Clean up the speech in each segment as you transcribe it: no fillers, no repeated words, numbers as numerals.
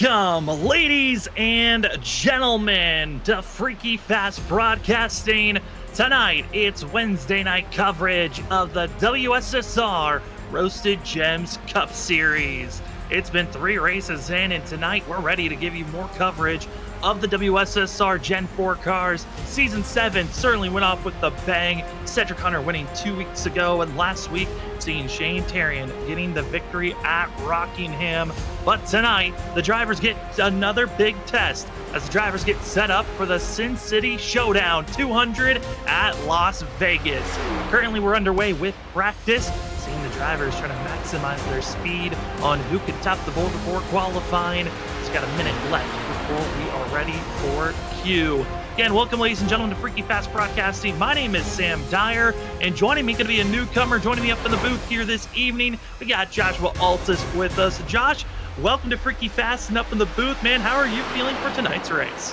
Welcome, ladies and gentlemen, to Freaky Fast Broadcasting. Tonight, it's Wednesday night coverage of the WSSR Roasted Gems Cup Series. It's been 3 races in, and tonight we're ready to give you more coverage of the WSSR Gen 4 cars. Season 7 certainly went off with the bang. Cedric Hunter winning 2 weeks ago, and last week seeing Shane Tarian getting the victory at Rockingham. But tonight, the drivers get another big test as the drivers get set up for the Sin City ShowDown 200 at Las Vegas. Currently, we're underway with practice, seeing the drivers try to maximize their speed on who can top the board before qualifying. It's got a minute left before we are ready for Q. Again, welcome, ladies and gentlemen, to Freaky Fast Broadcasting. My name is Sam Dyer, and joining me, going to be a newcomer, joining me up in the booth here this evening, we got Joshua Altus with us. Josh, welcome to Freaky Fast and up in the booth, man. How are you feeling for tonight's race?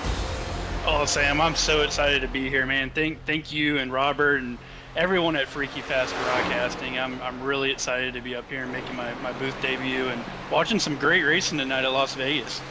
Oh, Sam, I'm so excited to be here, man. Thank you and Robert and everyone at Freaky Fast Broadcasting. I'm really excited to be up here and making my booth debut and watching some great racing tonight at Las Vegas.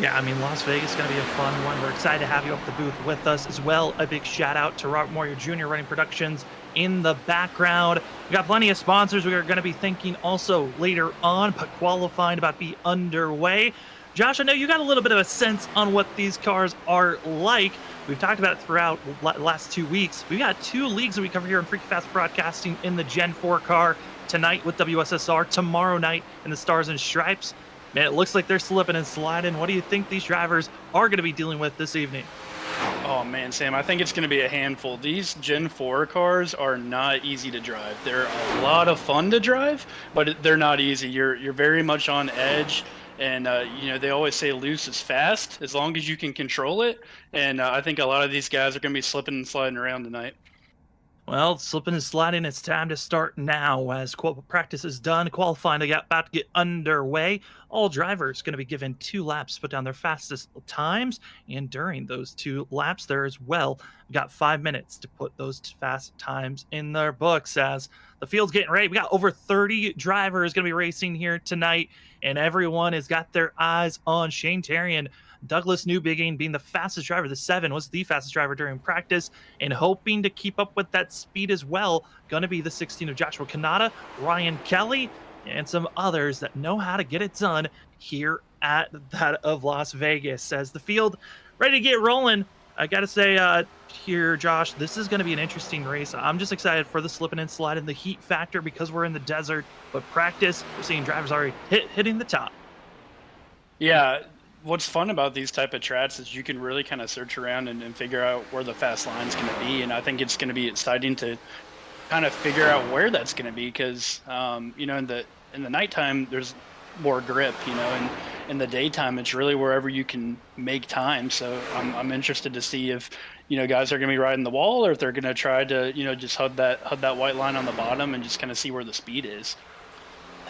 Yeah, I mean, Las Vegas is going to be a fun one. We're excited to have you up the booth with us as well. A big shout out to Robert Moyer Jr. running productions in the background. We got plenty of sponsors we are going to be thanking also later on, but qualifying about to be underway. Josh, I know you got a little bit of a sense on what these cars are like. We've talked about it throughout the last 2 weeks. We've got 2 leagues that we cover here on Freaky Fast Broadcasting in the Gen 4 car. Tonight with WSSR, tomorrow night in the Stars and Stripes. Man, it looks like they're slipping and sliding. What do you think these drivers are going to be dealing with this evening? Oh, man, Sam, I think it's going to be a handful. These Gen 4 cars are not easy to drive. They're a lot of fun to drive, but they're not easy. You're very much on edge. And, they always say loose is fast as long as you can control it. And I think a lot of these guys are going to be slipping and sliding around tonight. Well, slipping and sliding, it's time to start now as practice is done. Qualifying about to get underway. All drivers going to be given 2 laps to put down their fastest times. And during those 2 laps there as well, we got 5 minutes to put those fast times in their books as the field's getting ready. We got over 30 drivers going to be racing here tonight, and everyone has got their eyes on Shane Tarian. Douglas Newbigging being the fastest driver. The 7 was the fastest driver during practice, and hoping to keep up with that speed as well. Going to be the 16 of Joshua Kanata, Ryan Kelly, and some others that know how to get it done here at that of Las Vegas. As the field ready to get rolling, I got to say here, Josh, this is going to be an interesting race. I'm just excited for the slipping and sliding, the heat factor because we're in the desert, but practice, we're seeing drivers already hitting the top. Yeah. What's fun about these type of tracks is you can really kind of search around and figure out where the fast line's going to be. And I think it's going to be exciting to kind of figure out where that's going to be because, in the nighttime, there's more grip, and in the daytime, it's really wherever you can make time. So I'm interested to see if, guys are going to be riding the wall or if they're going to try to, just hug that white line on the bottom and just kind of see where the speed is.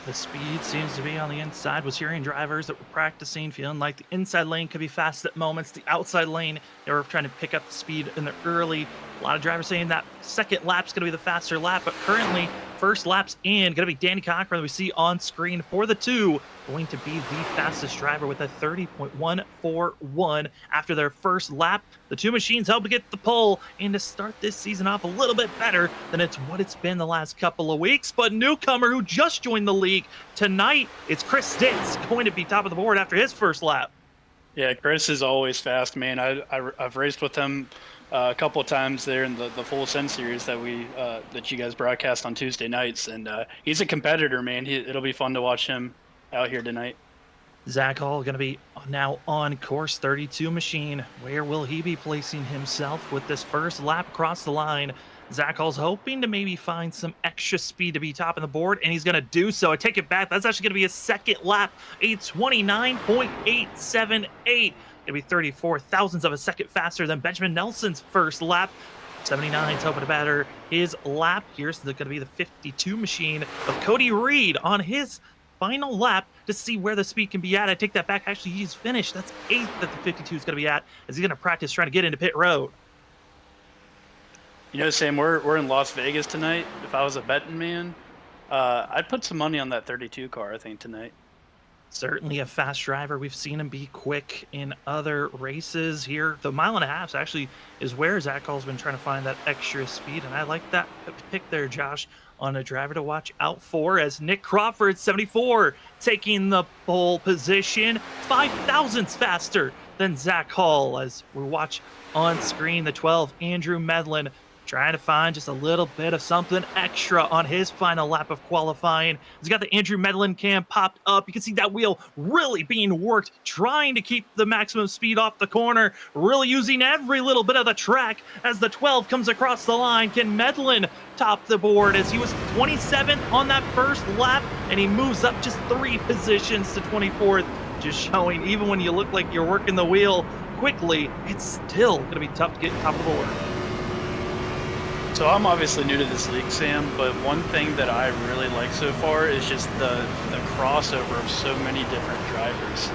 The speed seems to be on the inside. Was hearing drivers that were practicing, feeling like the inside lane could be fast at moments. The outside lane, they were trying to pick up the speed in the early. A lot of drivers saying that second lap's going to be the faster lap, but currently first lap's in. Going to be Danny Cochran that we see on screen for the 2. Going to be the fastest driver with a 30.141 after their first lap. The 2 machines help to get the pole and to start this season off a little bit better than what it's been the last couple of weeks. But newcomer who just joined the league tonight, it's Chris Stintz going to be top of the board after his first lap. Yeah, Chris is always fast, man. I've raced with him a couple of times there in the full Sin series that you guys broadcast on Tuesday nights, and he's a competitor, man. It'll be fun to watch him out here tonight. Zach Hall going to be now on course 32 machine. Where will he be placing himself with this first lap across the line? Zach Hall's hoping to maybe find some extra speed to be top of the board, and he's going to do so. I take it back. That's actually going to be his second lap, a 29.878. Going to be 34 thousandths of a second faster than Benjamin Nelson's first lap. 79's hoping to batter his lap. Here's going to be the 52 machine of Cody Reed on his final lap to see where the speed can be at. I take that back. Actually, he's finished. That's 8th that the 52 is going to be at as he's going to practice trying to get into pit road. Sam, we're in Las Vegas tonight. If I was a betting man, I'd put some money on that 32 car, I think, tonight. Certainly a fast driver. We've seen him be quick in other races here. The mile and a half actually is where Zach Hall's been trying to find that extra speed, and I like that pick there, Josh, on a driver to watch out for as Nick Crawford, 74, taking the pole position, 5 thousandths faster than Zach Hall as we watch on screen the 12, Andrew Medlin, trying to find just a little bit of something extra on his final lap of qualifying. He's got the Andrew Medlin cam popped up. You can see that wheel really being worked, trying to keep the maximum speed off the corner, really using every little bit of the track as the 12 comes across the line. Can Medlin top the board as he was 27th on that first lap, and he moves up just 3 positions to 24th, just showing even when you look like you're working the wheel quickly, it's still going to be tough to get top of the board. So I'm obviously new to this league, Sam, but one thing that I really like so far is just the crossover of so many different drivers.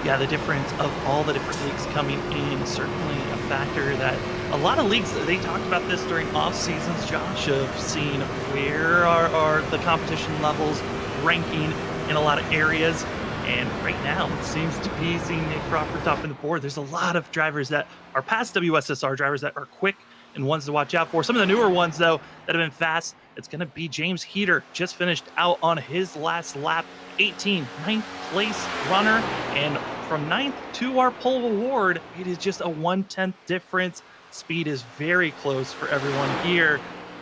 Yeah, the difference of all the different leagues coming in is certainly a factor that a lot of leagues, they talked about this during off seasons, Josh, of seeing where are the competition levels ranking in a lot of areas. And right now, it seems to be seeing Nick Crawford topping the board. There's a lot of drivers that are past WSSR, drivers that are quick and ones to watch out for. Some of the newer ones, though, that have been fast, it's going to be James Heater, just finished out on his last lap, 18, 9th place runner. And from 9th to our pole award, it is just a 1/10 difference. Speed is very close for everyone here.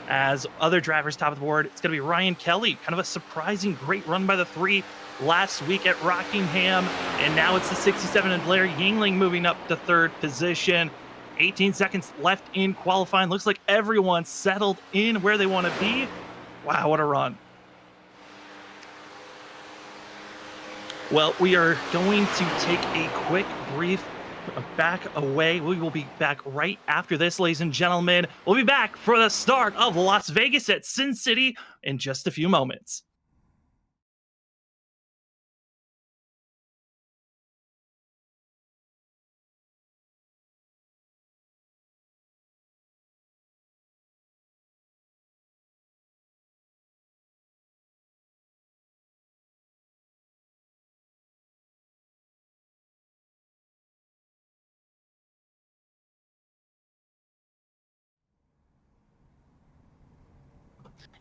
As other drivers top of the board, it's going to be Ryan Kelly, kind of a surprising great run by the 3 last week at Rockingham. And now it's the 67 and Blair Yingling moving up to 3rd position. 18 seconds left in qualifying. Looks like everyone's settled in where they want to be. Wow, what a run. Well, we are going to take a quick brief back away. We will be back right after this, ladies and gentlemen. We'll be back for the start of Las Vegas at Sin City in just a few moments.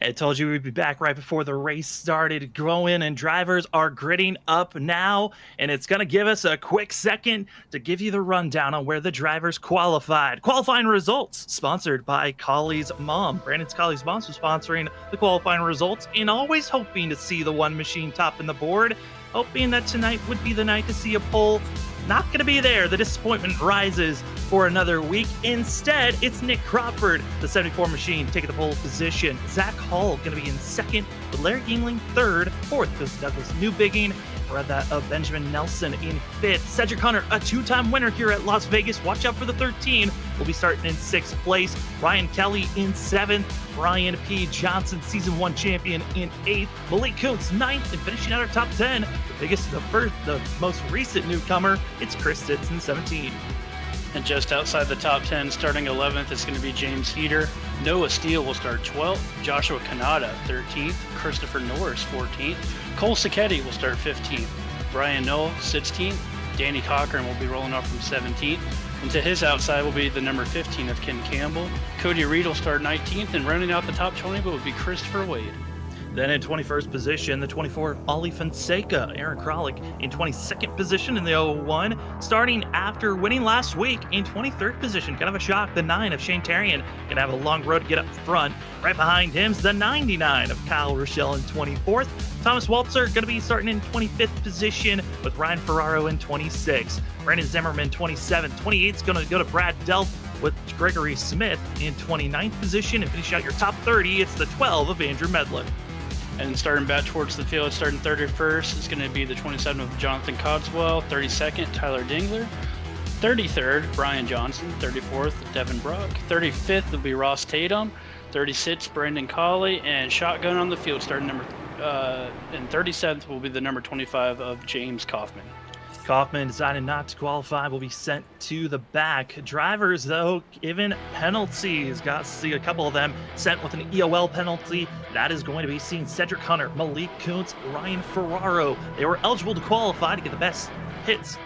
I told you we'd be back right before the race started growing, and drivers are gritting up now, and it's going to give us a quick second to give you the rundown on where the drivers qualified. Qualifying results sponsored by Colley's mom. Brandon's Colley's mom's was sponsoring the qualifying results, and always hoping to see the one machine topping the board, hoping that tonight would be the night to see a pole. Not going to be there. The disappointment rises for another week. Instead, it's Nick Crawford, the 74 machine, taking the pole position. Zach Hall going to be in 2nd, with Larry Yingling 3rd. 4th goes Douglas Newbigging. For that of Benjamin Nelson in 5th. Cedric Hunter, a 2-time winner here at Las Vegas. Watch out for the 13. We'll be starting in 6th place. Ryan Kelly in 7th. Brian P. Johnson, season 1 champion, in 8th. Malik Kuntz 9th, and finishing out our top 10. The most recent newcomer, it's Chris Sitson, 17. And just outside the top 10, starting 11th, is going to be James Heater. Noah Steele will start 12th. Joshua Kanata, 13th. Christopher Norris, 14th. Cole Sacchetti will start 15th. Brian Noel, 16th. Danny Cochran will be rolling off from 17th. And to his outside will be the number 15 of Ken Campbell. Cody Reed will start 19th, and rounding out the top 20 will be Christopher Wade. Then in 21st position, the 24, Ollie Fonseca. Aaron Kralik in 22nd position in the 01, starting after winning last week in 23rd position. Kind of a shock. The 9 of Shane Tarian going to have a long road to get up front. Right behind him's the 99 of Kyle Rochelle in 24th. Thomas Waltzer going to be starting in 25th position with Ryan Ferraro in 26th. Brandon Zimmerman 27th. 28th is going to go to Brad Delp with Gregory Smith in 29th position. And finishing out your top 30, it's the 12 of Andrew Medlin. And starting back towards the field, starting 31st is going to be the 27 of Jonathan Codswell, 32nd, Tyler Dingler, 33rd, Brian Johnson, 34th, Devin Brock, 35th will be Ross Tatum, 36th, Brandon Colley, and shotgun on the field, starting and 37th will be the number 25 of James Kaufman. Kaufman decided not to qualify, will be sent to the back. Drivers, though, given penalties. Got to see a couple of them sent with an EOL penalty. That is going to be seen Cedric Hunter, Malik Kuntz, Ryan Ferraro. They were eligible to qualify to get the best pits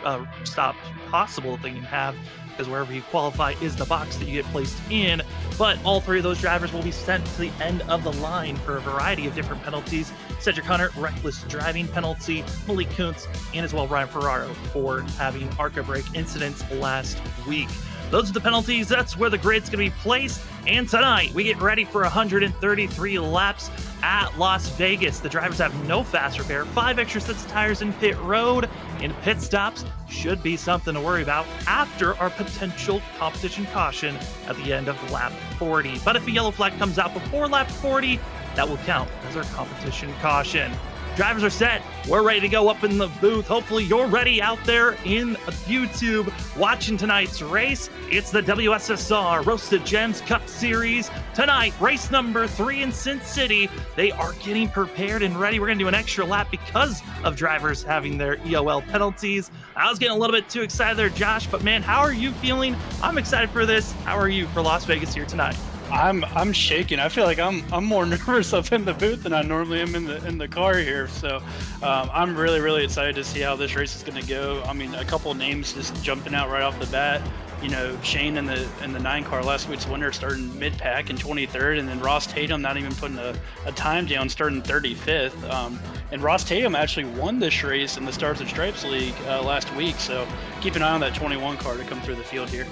stop possible that they can have, because wherever you qualify is the box that you get placed in. But all three of those drivers will be sent to the end of the line for a variety of different penalties. Cedric Hunter, reckless driving penalty, Malik Kuntz, and as well Ryan Ferraro for having ARCA brake incidents last week. Those are the penalties. That's where the grid's going to be placed. And tonight, we get ready for 133 laps at Las Vegas. The drivers have no fast repair, 5 extra sets of tires in pit road, and pit stops should be something to worry about after our potential competition caution at the end of lap 40. But if a yellow flag comes out before lap 40, that will count as our competition caution. Drivers are set. We're ready to go up in the booth. Hopefully you're ready out there in YouTube watching tonight's race. It's the WSSR Roasted Gems Cup Series. Tonight, race number 3 in Sin City. They are getting prepared and ready. We're going to do an extra lap because of drivers having their EOL penalties. I was getting a little bit too excited there, Josh, but man, how are you feeling? I'm excited for this. How are you for Las Vegas here tonight? I'm shaking. I feel like I'm more nervous up in the booth than I normally am in the car here. So I'm really excited to see how this race is going to go. I mean, a couple of names just jumping out right off the bat. You know, Shane in the 9 car last week's winner starting mid pack in 23rd, and then Ross Tatum not even putting a time down, starting 35th. And Ross Tatum actually won this race in the Stars and Stripes League last week. So keep an eye on that 21 car to come through the field here.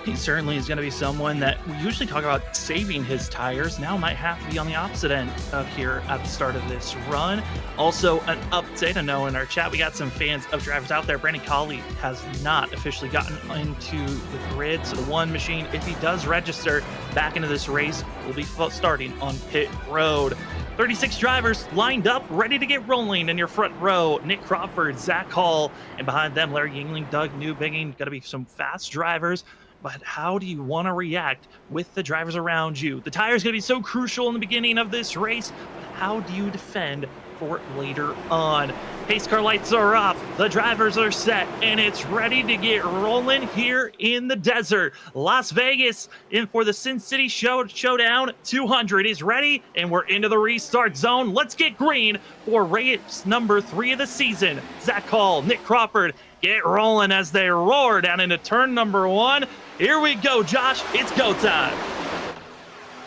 He certainly is going to be someone that we usually talk about saving his tires. Now might have to be on the opposite end of here at the start of this run. Also, an update. I know in our chat we got some fans of drivers out there. Brandon Colley has not officially gotten into the grid. So the one machine, if he does register back into this race, will be starting on pit road. 36 drivers lined up, ready to get rolling in your front row. Nick Crawford, Zach Hall, and behind them, Larry Yingling, Doug Newbigging. Got to be some fast drivers. But how do you want to react with the drivers around you? The tire is going to be so crucial in the beginning of this race, but how do you defend for later on? Pace car lights are off, the drivers are set, and it's ready to get rolling here in the desert. Las Vegas in for the Sin City Showdown 200 is ready, and we're into the restart zone. Let's get green for race number 3 of the season. Zach Hall, Nick Crawford, get rolling as they roar down into turn number 1. Here we go, Josh. It's go time.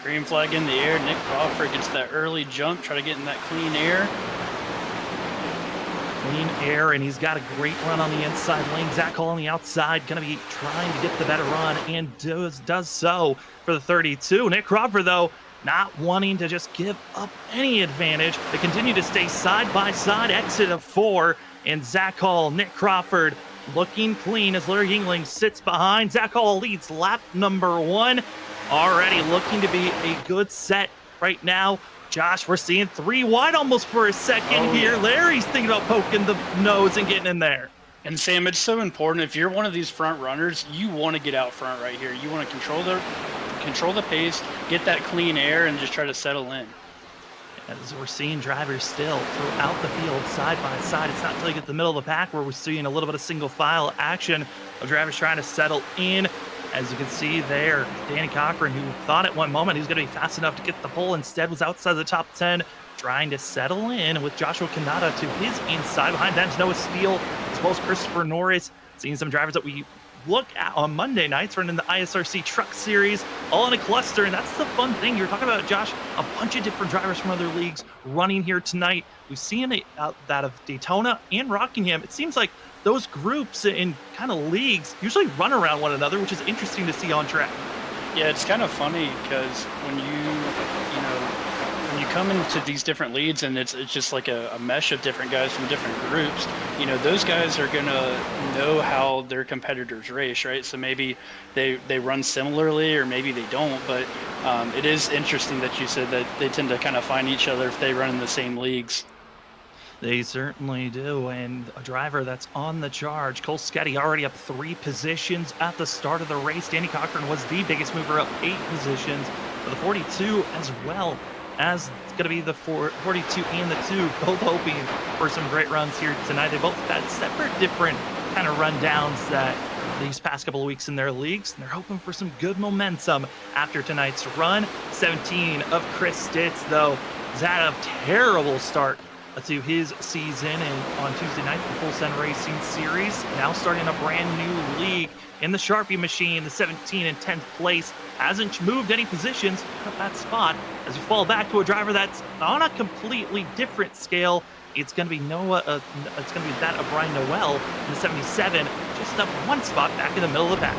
Green flag in the air. Nick Crawford gets that early jump, try to get in that clean air. Clean air, and he's got a great run on the inside lane. Zach Hall on the outside, going to be trying to get the better run, and does so for the 32. Nick Crawford, though, not wanting to just give up any advantage. They continue to stay side by side. Exit of 4, and Zach Hall, Nick Crawford looking clean as Larry Yingling sits behind. Zach Hall leads lap number 1. Already looking to be a good set right now. Josh, we're seeing 3 wide almost for a second here. Yeah. Larry's thinking about poking the nose and getting in there. And Sam, it's so important. If you're one of these front runners, you want to get out front right here. You want to control the pace, get that clean air, and just try to settle in. As we're seeing drivers still throughout the field, side by side. It's not until you get to the middle of the pack where we're seeing a little bit of single file action of drivers trying to settle in. As you can see there, Danny Cochran, who thought at one moment he was going to be fast enough to get the pole, instead was outside the top 10, trying to settle in with Joshua Kanata to his inside. Behind them is Noah Steele, as well as Christopher Norris. Seeing some drivers that we look at on Monday nights running the ISRC Truck Series, all in a cluster, and that's the fun thing. You're talking about, Josh, a bunch of different drivers from other leagues running here tonight. We've seen it out that of Daytona and Rockingham. It seems like those groups in kind of leagues usually run around one another, which is interesting to see on track. Yeah, it's kind of funny because when you come into these different leads and it's just like a mesh of different guys from different groups, those guys are going to know how their competitors race, right? So maybe they run similarly or maybe they don't, but it is interesting that you said that they tend to kind of find each other if they run in the same leagues. They certainly do, and a driver that's on the charge. Cole Sketty already up 3 positions at the start of the race. Danny Cochran was the biggest mover, up 8 positions for the 42, as well as it's going to be the 42 and the 2, both hoping for some great runs here tonight. They both had separate different kind of rundowns that these past couple of weeks in their leagues, and they're hoping for some good momentum after tonight's run. 17 of Chris Stitz, though, has had a terrible start to his season, and on Tuesday night, the Full Send Racing Series, now starting a brand new league in the Sharpie machine. The 17 in 10th place hasn't moved any positions at that spot as we fall back to a driver that's on a completely different scale. It's going to be it's going to be that of Brian Noel in the 77, just up one spot back in the middle of the pack.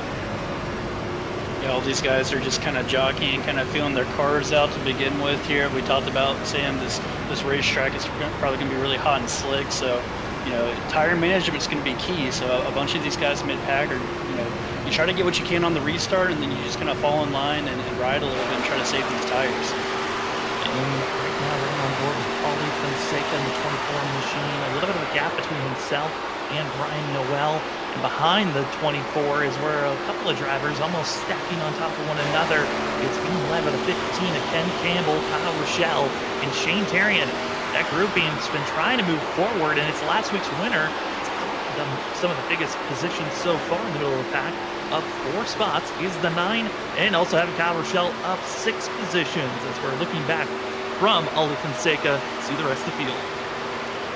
Yeah, all these guys are just kind of jockeying, kind of feeling their cars out to begin with here. We talked about, Sam, this racetrack is probably going to be really hot and slick, so, tire management is going to be key. So a bunch of these guys mid-pack are, you try to get what you can on the restart, and then you just kind of fall in line and ride a little bit and try to save these tires. And right now, we're on board with Ollie Fonseca in the 24 machine. A little bit of a gap between himself and Brian Noel. And behind the 24 is where a couple of drivers almost stacking on top of one another. It's being led by the 15 of Ken Campbell, Kyle Rochelle, and Shane Tarian. That grouping's been trying to move forward, and it's last week's winner. It's done some of the biggest positions so far in the middle of the pack. Up 4 spots is the 9, and also having Kyle Rochelle up 6 positions as we're looking back from Ollie Fonseca to the rest of the field.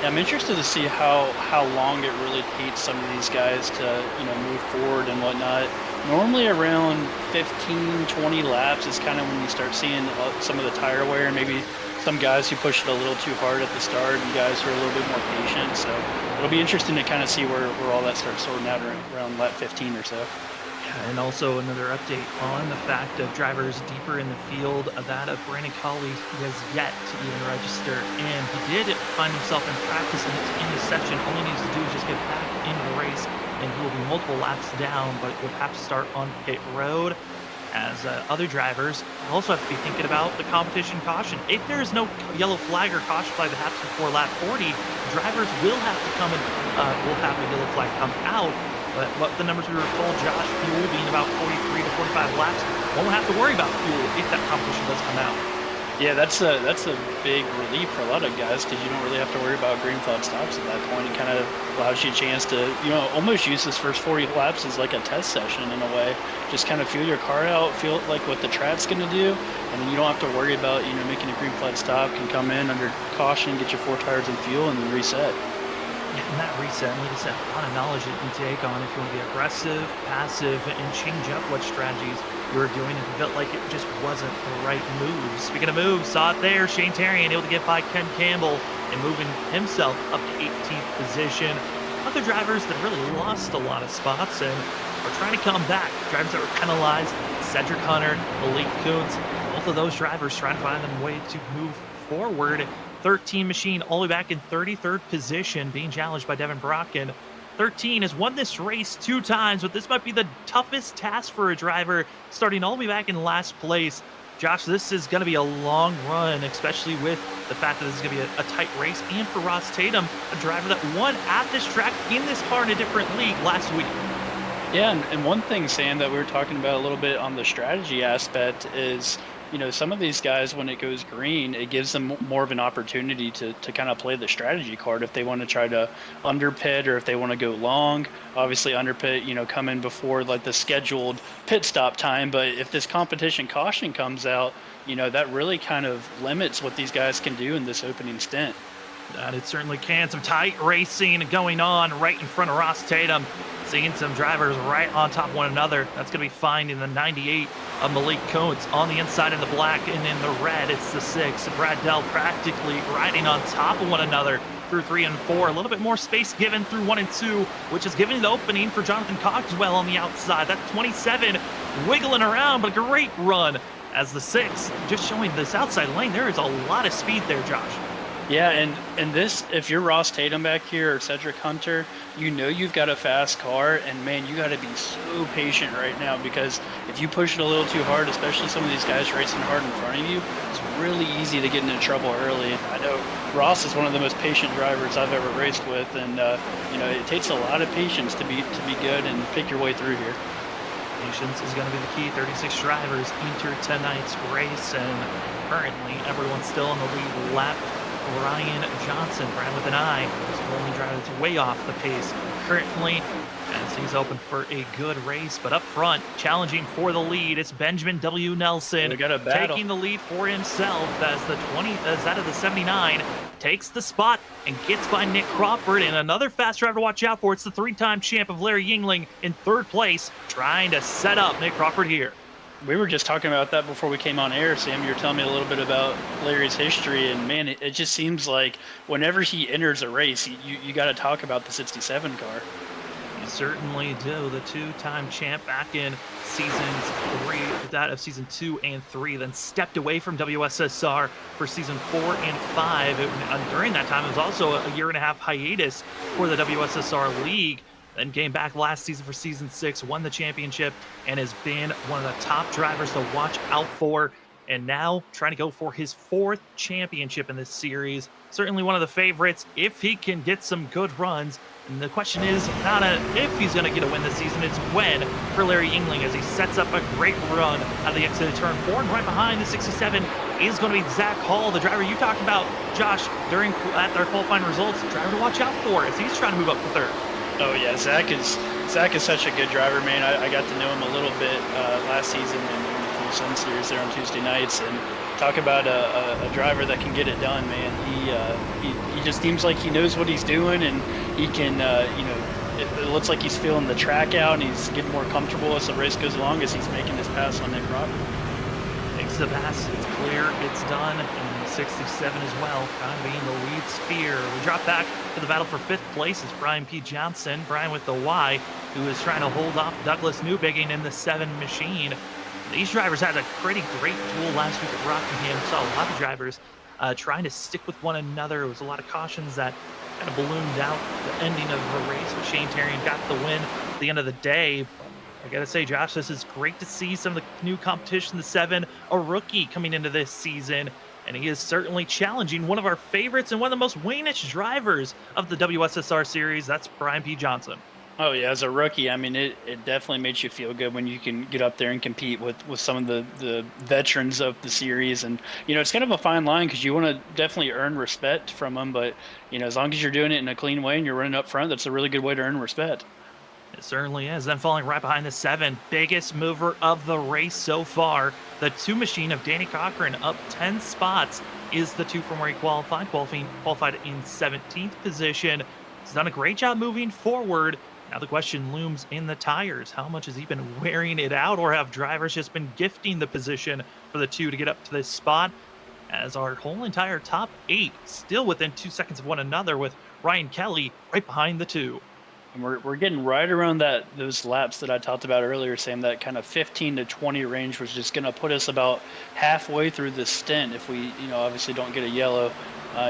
Yeah, I'm interested to see how long it really takes some of these guys to move forward and whatnot. Normally around 15-20 laps is kind of when you start seeing some of the tire wear, and maybe some guys who push it a little too hard at the start and guys who are a little bit more patient. So it'll be interesting to kind of see where all that starts sorting out around lap 15 or so. And also another update on the fact of drivers deeper in the field, that of Brandon Colley, who has yet to even register. And he did find himself in practice in this section. All he needs to do is just get back into the race, and he will be multiple laps down, but would have to start on pit road. As other drivers also have to be thinking about the competition caution. If there is no yellow flag or caution flag that happens before lap 40, drivers will have to come and will have a yellow flag come out. But what the numbers we were told, Josh, fuel being about 43 to 45 laps, won't have to worry about fuel if that competition does come out. Yeah, that's a big relief for a lot of guys, because you don't really have to worry about green flag stops at that point. It kind of allows you a chance to, almost use this first 40 laps as like a test session in a way. Just kind of feel your car out, feel like what the track's going to do, and then you don't have to worry about, making a green flag stop. Can come in under caution, get your 4 tires and fuel, and then reset. Yeah, and that reset, like I said, a lot of knowledge that you can take on if you want to be aggressive, passive, and change up what strategies you were doing if you felt like it just wasn't the right move. Speaking of moves, saw it there, Shane Tarian able to get by Ken Campbell and moving himself up to 18th position. Other drivers that really lost a lot of spots and are trying to come back. Drivers that were penalized, Cedric Hunter, Malik Kuntz, both of those drivers trying to find a way to move forward. 13 machine all the way back in 33rd position, being challenged by Devin Brocken. 13 has won this race 2 times, but this might be the toughest task for a driver, starting all the way back in last place. Josh, this is going to be a long run, especially with the fact that this is going to be a tight race. And for Ross Tatum, a driver that won at this track in this car in a different league last week. Yeah, and one thing, Sam, that we were talking about a little bit on the strategy aspect is, some of these guys, when it goes green, it gives them more of an opportunity to kind of play the strategy card if they want to try to underpit or if they want to go long. Obviously, underpit, come in before like the scheduled pit stop time. But if this competition caution comes out, that really kind of limits what these guys can do in this opening stint. That it certainly can. Some tight racing going on right in front of Ross Tatum. Seeing some drivers right on top of one another. That's going to be finding the 98 of Malik Kuntz on the inside in the black, and in the red, it's the 6. Brad Dell practically riding on top of one another through 3 and 4. A little bit more space given through 1 and 2, which is giving the opening for Jonathan Cogswell on the outside. That 27 wiggling around, but a great run as the 6 just showing this outside lane. There is a lot of speed there, Josh. Yeah, and this, if you're Ross Tatum back here or Cedric Hunter, you've got a fast car, and man, you got to be so patient right now, because if you push it a little too hard, especially some of these guys racing hard in front of you, it's really easy to get into trouble early. I know Ross is one of the most patient drivers I've ever raced with, and it takes a lot of patience to be good and pick your way through here. Patience is going to be the key. 36 drivers entered tonight's race, and currently everyone's still in the lead lap. Ryan Johnson, Brad with an eye, is the only driver that's way off the pace currently, as he's open for a good race. But up front, challenging for the lead, it's Benjamin W. Nelson We got a battle. taking the lead for himself as out of the 79 takes the spot and gets by Nick Crawford. And another fast driver to watch out for. It's the 3-time champ of Larry Yingling in 3rd place, trying to set up Nick Crawford here. We were just talking about that before we came on air, Sam. You were telling me a little bit about Larry's history, and man, it just seems like whenever he enters a race, you got to talk about the 67 car. You certainly do. The 2-time champ back in seasons 3, that of season 2 and 3, then stepped away from WSSR for season 4 and 5. During that time, it was also a 1.5-year hiatus for the WSSR League. Then came back last season for season 6, won the championship, and has been one of the top drivers to watch out for. And now trying to go for his 4th championship in this series. Certainly one of the favorites if he can get some good runs. And the question is not if he's going to get a win this season, it's when for Larry Yingling as he sets up a great run out of the exit of turn 4. And right behind the 67 is going to be Zach Hall, the driver you talked about, Josh, at our qualifying results. Driver to watch out for as he's trying to move up to 3rd. Oh yeah, Zach is such a good driver, man. I got to know him a little bit last season in the Full Sun Series there on Tuesday nights, and talk about a driver that can get it done, man. He just seems like he knows what he's doing, and he can, it looks like he's feeling the track out, and he's getting more comfortable as the race goes along as he's making his pass on Nick Crawford. Makes the pass, it's clear, it's done, and the 67 as well, kind of being the lead spear. We drop back to the battle for 5th place. It's Brian P. Johnson, Brian with the Y, who is trying to hold off Douglas Newbigging in the 7 machine. These drivers had a pretty great duel last week at Rockingham. Saw a lot of drivers trying to stick with one another. There was a lot of cautions that kind of ballooned out the ending of the race, but Shane Terrian got the win at the end of the day. I gotta say, Josh, this is great to see some of the new competition, the 7, a rookie coming into this season, and he is certainly challenging one of our favorites and one of the most Waynish drivers of the WSSR series. That's Brian P. Johnson. Oh yeah, as a rookie, I mean, it definitely makes you feel good when you can get up there and compete with some of the veterans of the series. And it's kind of a fine line because you want to definitely earn respect from them, but as long as you're doing it in a clean way and you're running up front, that's a really good way to earn respect. It certainly is. Then falling right behind the 7, biggest mover of the race so far. The 2 machine of Danny Cochran up 10 spots is the 2 from where he qualified in 17th position. He's done a great job moving forward. Now the question looms in the tires. How much has he been wearing it out, or have drivers just been gifting the position for the 2 to get up to this spot? As our whole entire top 8 still within 2 seconds of one another, with Ryan Kelly right behind the 2. And we're getting right around those laps that I talked about earlier, Sam. That kind of 15 to 20 range was just going to put us about halfway through the stint. If we, obviously don't get a yellow,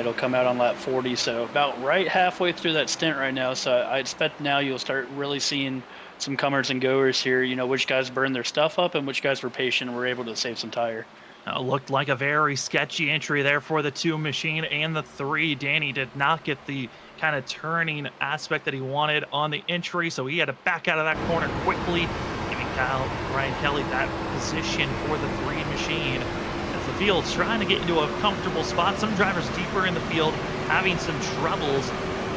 it'll come out on lap 40. So about right halfway through that stint right now. So I expect now you'll start really seeing some comers and goers here. Which guys burn their stuff up and which guys were patient and were able to save some tire. Looked like a very sketchy entry there for the 2 machine and the 3. Danny did not get the kind of turning aspect that he wanted on the entry, so he had to back out of that corner quickly, giving Ryan Kelly that position for the 3 machine. As the field's trying to get into a comfortable spot, some drivers deeper in the field having some troubles.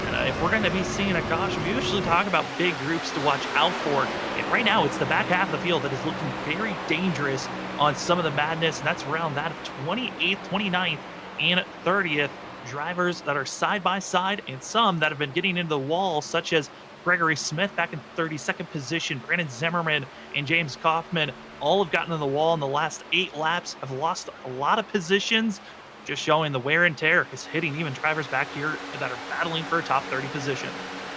And if we're going to be seeing a caution, we usually talk about big groups to watch out for. And right now, it's the back half of the field that is looking very dangerous on some of the madness, and that's around that of 28th, 29th, and 30th. Drivers that are side by side, and some that have been getting into the wall, such as Gregory Smith back in 32nd position, Brandon Zimmerman and James Kaufman, all have gotten in the wall in the last 8 laps, have lost a lot of positions, just showing the wear and tear is hitting even drivers back here that are battling for a top 30 position.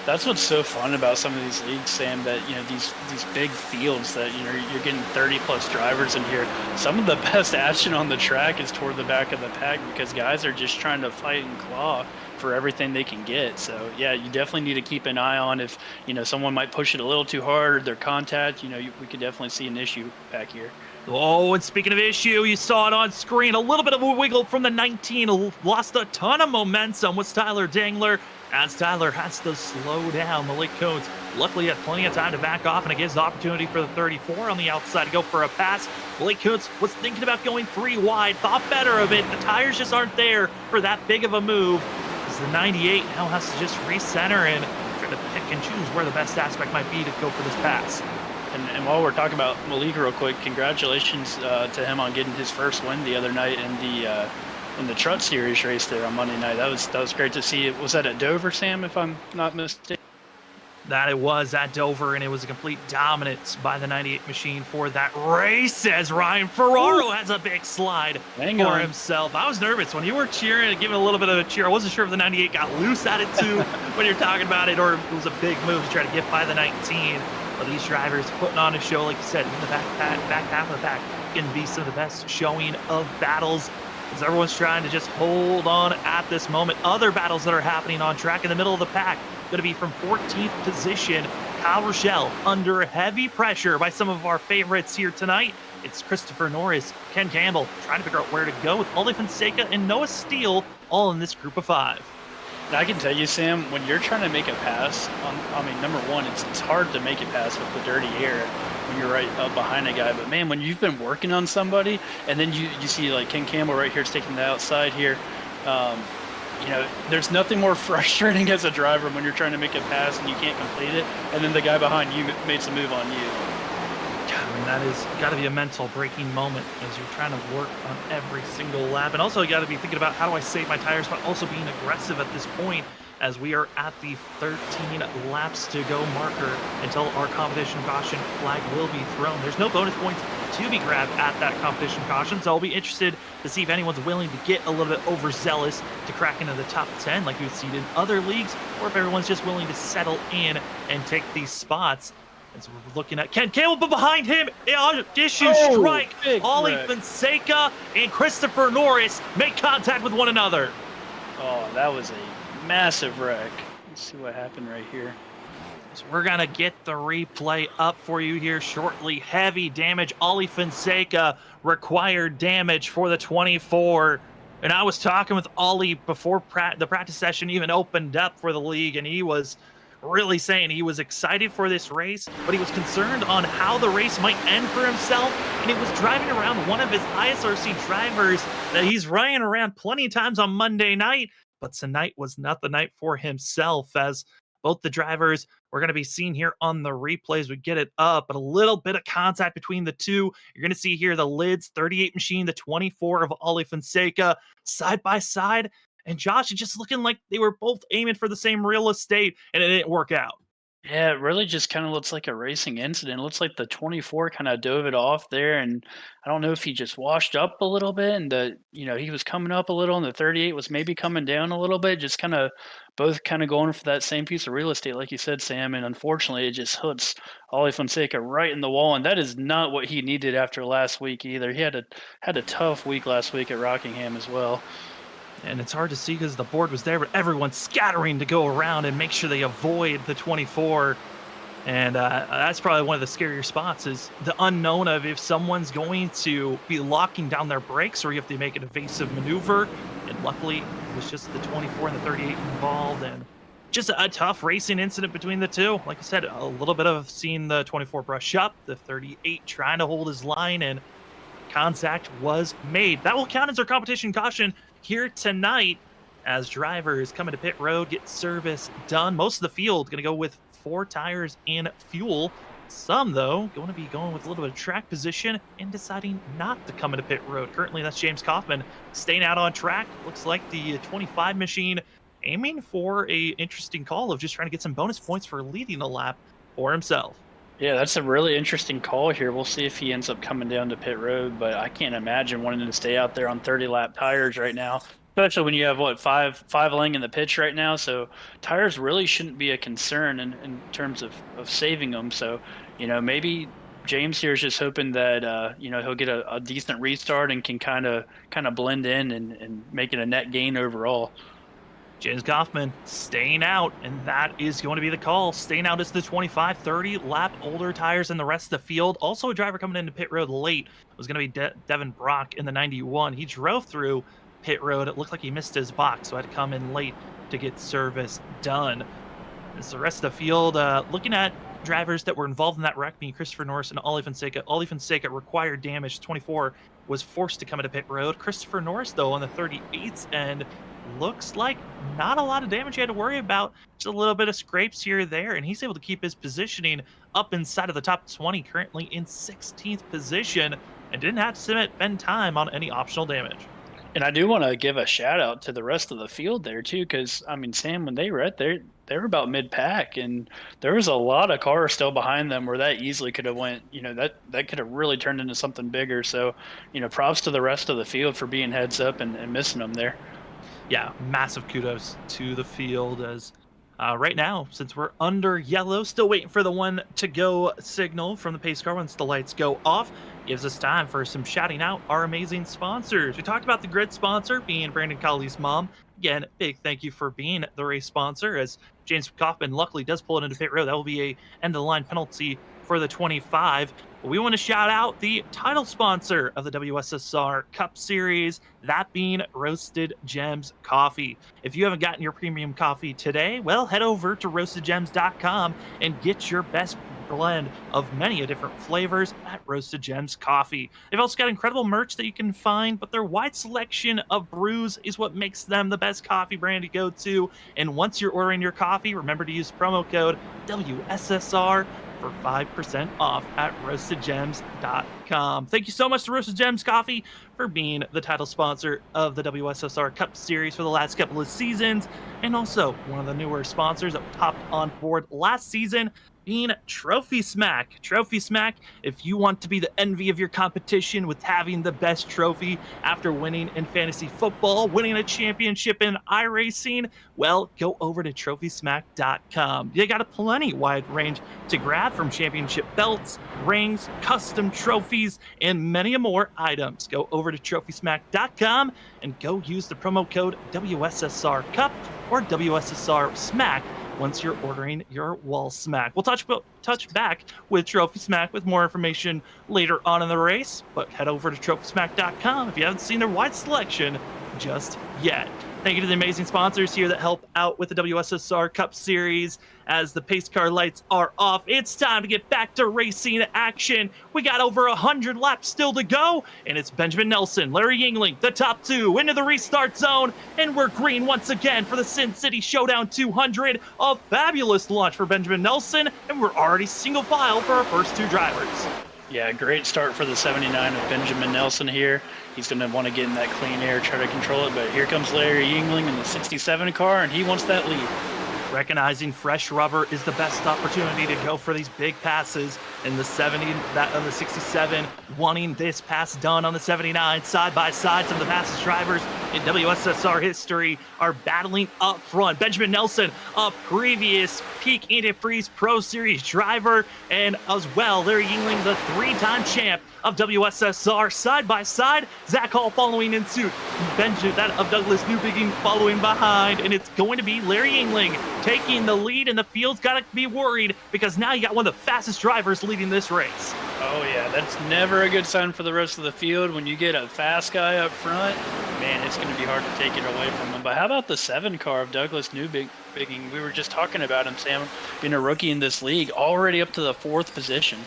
That's what's so fun about some of these leagues, Sam, that these big fields that you're getting 30 plus drivers in here. Some of the best action on the track is toward the back of the pack because guys are just trying to fight and claw for everything they can get. So yeah, you definitely need to keep an eye on if someone might push it a little too hard or their contact. We could definitely see an issue back here. Oh, and speaking of issue, you saw it on screen. A little bit of a wiggle from the 19. Lost a ton of momentum with Tyler Dangler, as Tyler has to slow down. Malik Coates luckily had plenty of time to back off, and it gives the opportunity for the 34 on the outside to go for a pass. Malik Coates was thinking about going 3 wide, thought better of it. The tires just aren't there for that big of a move. As the 98 now has to just recenter and try to pick and choose where the best aspect might be to go for this pass. And while we're talking about Malik real quick, congratulations to him on getting his first win the other night in the Truck Series race there on Monday night. That was great to see. Was that at Dover, Sam, if I'm not mistaken? That it was at Dover, and it was a complete dominance by the 98 machine for that race, as Ryan Ferraro has a big slide for himself. I was nervous when you were cheering and giving a little bit of a cheer. I wasn't sure if the 98 got loose at it too when you're talking about it, or it was a big move to try to get by the 19. But these drivers putting on a show, like you said, in the back half of the pack, can be some of the best showing of battles, as everyone's trying to just hold on at this moment. Other battles that are happening on track in the middle of the pack, going to be from 14th position, Kyle Rochelle under heavy pressure by some of our favorites here tonight. It's Christopher Norris, Ken Campbell, trying to figure out where to go with Ollie Fonseca and Noah Steele, all in this group of 5. And I can tell you, Sam, when you're trying to make a pass, number one, it's hard to make a pass with the dirty air when you're right up behind a guy. But, man, when you've been working on somebody, and then you see, like, Ken Campbell right here is taking the outside here, there's nothing more frustrating as a driver when you're trying to make a pass and you can't complete it, and then the guy behind you makes a move on you. I mean, that is got to be a mental breaking moment as you're trying to work on every single lap. And also, you got to be thinking about, how do I save my tires, but also being aggressive at this point, as we are at the 13 laps to go marker until our competition caution flag will be thrown. There's no bonus points to be grabbed at that competition caution, so I'll be interested to see if anyone's willing to get a little bit overzealous to crack into the top 10 like we've seen in other leagues, or if everyone's just willing to settle in and take these spots. As we're looking at Ken Campbell, but behind him, issue strike. Ollie Fonseca and Christopher Norris make contact with one another. Oh, that was a massive wreck. Let's see what happened right here. So we're going to get the replay up for you here shortly. Heavy damage. Ollie Fonseca required damage for the 24. And I was talking with Ollie before the practice session even opened up for the league, and he was really saying he was excited for this race, but he was concerned on how the race might end for himself. And he was driving around one of his ISRC drivers that he's running around plenty of times on Monday night, but tonight was not the night for himself, as both the drivers we're going to be seeing here on the replays. We get it up, but a little bit of contact between the two. You're going to see here the lids, 38 machine, the 24 of Ollie Fonseca, side by side. And Josh, it's just looking like they were both aiming for the same real estate, and it didn't work out. Yeah, it really just kind of looks like a racing incident. It looks like the 24 kind of dove it off there, and I don't know if he just washed up a little bit, and he was coming up a little, and the 38 was maybe coming down a little bit, just kind of both kind of going for that same piece of real estate, like you said, Sam. And unfortunately, it just hits Ollie Fonseca right in the wall, and that is not what he needed after last week either. He had a tough week last week at Rockingham as well. And it's hard to see because the board was there, but everyone's scattering to go around and make sure they avoid the 24. And that's probably one of the scarier spots, is the unknown of if someone's going to be locking down their brakes or you have to make an evasive maneuver. And luckily, it was just the 24 and the 38 involved. And just a tough racing incident between the two. Like I said, a little bit of seeing the 24 brush up, the 38 trying to hold his line, and contact was made. That will count as our competition caution here tonight, as drivers coming to pit road get service done. Most of the field going to go with 4 tires and fuel. Some, though, going to be going with a little bit of track position and deciding not to come into pit road. Currently, that's James Kaufman staying out on track. Looks like the 25 machine aiming for a interesting call of just trying to get some bonus points for leading a lap for himself. Yeah, that's a really interesting call here. We'll see if he ends up coming down to pit road, but I can't imagine wanting to stay out there on 30-lap tires right now, especially when you have, five lang in the pitch right now. So tires really shouldn't be a concern in terms of saving them. So, maybe James here is just hoping that, he'll get a decent restart and can kind of blend in and make it a net gain overall. James Kaufman staying out, and that is going to be the call. Staying out is the 25, 30 lap older tires than the rest of the field. Also, a driver coming into pit road late was going to be Devin Brock in the 91. He drove through pit road. It looked like he missed his box, so had to come in late to get service done. As the rest of the field, looking at drivers that were involved in that wreck, being Christopher Norris and Ollie Fonseca. Ollie Fonseca required damage. 24 was forced to come into pit road. Christopher Norris, though, on the 38s, and looks like not a lot of damage he had to worry about. Just a little bit of scrapes here or there, and he's able to keep his positioning up inside of the top 20, currently in 16th position, and didn't have to spend time on any optional damage. And I do want to give a shout out to the rest of the field there too, because I mean, Sam, when they were at there, they were about mid pack, and there was a lot of cars still behind them where that easily could have went. That could have really turned into something bigger. So, props to the rest of the field for being heads up and missing them there. Yeah, massive kudos to the field as right now, since we're under yellow, still waiting for the one to go signal from the pace car once the lights go off. Gives us time for some shouting out our amazing sponsors. We talked about the grid sponsor being Brandon Colley's mom. Again, big thank you for being the race sponsor, as James Kaufman luckily does pull it into pit road. That will be a end of the line penalty for the 25. We want to shout out the title sponsor of the WSSR Cup Series, that being Roasted Gems Coffee. If you haven't gotten your premium coffee today, well, head over to roastedgems.com and get your best blend of many different flavors at Roasted Gems Coffee. They've also got incredible merch that you can find, but their wide selection of brews is what makes them the best coffee brand to go to. And once you're ordering your coffee, remember to use promo code WSSR for 5% off at roastedgems.com. Thank you so much to Roasted Gems Coffee for being the title sponsor of the WSSR Cup Series for the last couple of seasons, and also one of the newer sponsors that popped on board last season, being Trophy Smack. Trophy Smack, if you want to be the envy of your competition with having the best trophy after winning in fantasy football, winning a championship in iRacing, well, go over to trophysmack.com. They got a plenty wide range to grab, from championship belts, rings, custom trophies, and many more items. Go over to trophysmack.com and go use the promo code WSSR Cup or WSSR Smack once you're ordering your wall smack. We'll touch back with Trophy Smack with more information later on in the race, but head over to trophysmack.com if you haven't seen their wide selection just yet. Thank you to the amazing sponsors here that help out with the WSSR Cup Series. As the pace car lights are off, it's time to get back to racing action. We got over 100 laps still to go, and it's Benjamin Nelson, Larry Yingling, the top two, into the restart zone, and we're green once again for the Sin City Showdown 200. A fabulous launch for Benjamin Nelson, and we're already single file for our first two drivers. Yeah, great start for the 79 of Benjamin Nelson here. He's going to want to get in that clean air, try to control it, but here comes Larry Yingling in the 67 car, and he wants that lead. Recognizing fresh rubber is the best opportunity to go for these big passes. In the 70, that on the 67, wanting this pass done on the 79, side by side. Some of the fastest drivers in WSSR history are battling up front. Benjamin Nelson, a previous peak antifreeze Pro Series driver, and as well, Larry Yingling, the three-time champ of WSSR, side by side. Zach Hall following in suit. Benjamin, that of Douglas Newbigin following behind, and it's going to be Larry Yingling taking the lead, and the field's got to be worried because now you got one of the fastest drivers leading this race. Oh yeah, that's never a good sign for the rest of the field. When you get a fast guy up front, man, it's going to be hard to take it away from him. But how about the 7 car of Douglas Newbigin? We were just talking about him, Sam, being a rookie in this league, already up to the 4th position.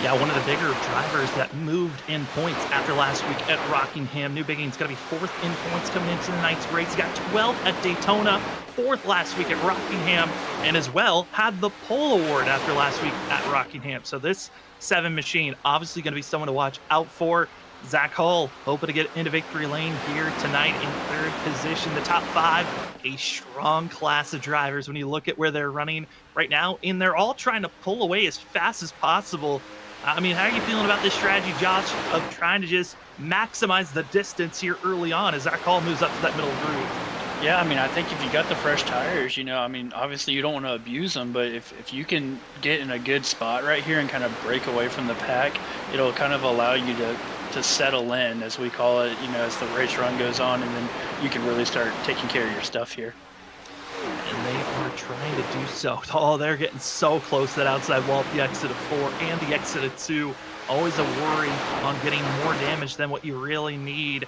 Yeah, one of the bigger drivers that moved in points after last week at Rockingham. Newbigin's going to be 4th in points coming into the night's race. He got 12 at Daytona, 4th last week at Rockingham, and as well had the pole award after last week at Rockingham. So this 7 machine obviously going to be someone to watch out for. Zach Hall hoping to get into victory lane here tonight in 3rd position. The top 5, a strong class of drivers when you look at where they're running right now, and they're all trying to pull away as fast as possible. I mean, how are you feeling about this strategy, Josh, of trying to just maximize the distance here early on as Zach Hall moves up to that middle groove? Yeah, I mean, I think if you got the fresh tires, I mean, obviously you don't want to abuse them, but if you can get in a good spot right here and kind of break away from the pack, it'll kind of allow you to settle in, as we call it, as the race run goes on, and then you can really start taking care of your stuff here. And they are trying to do so. Oh, they're getting so close to that outside wall at the exit of 4 and the exit of 2. Always a worry on getting more damage than what you really need,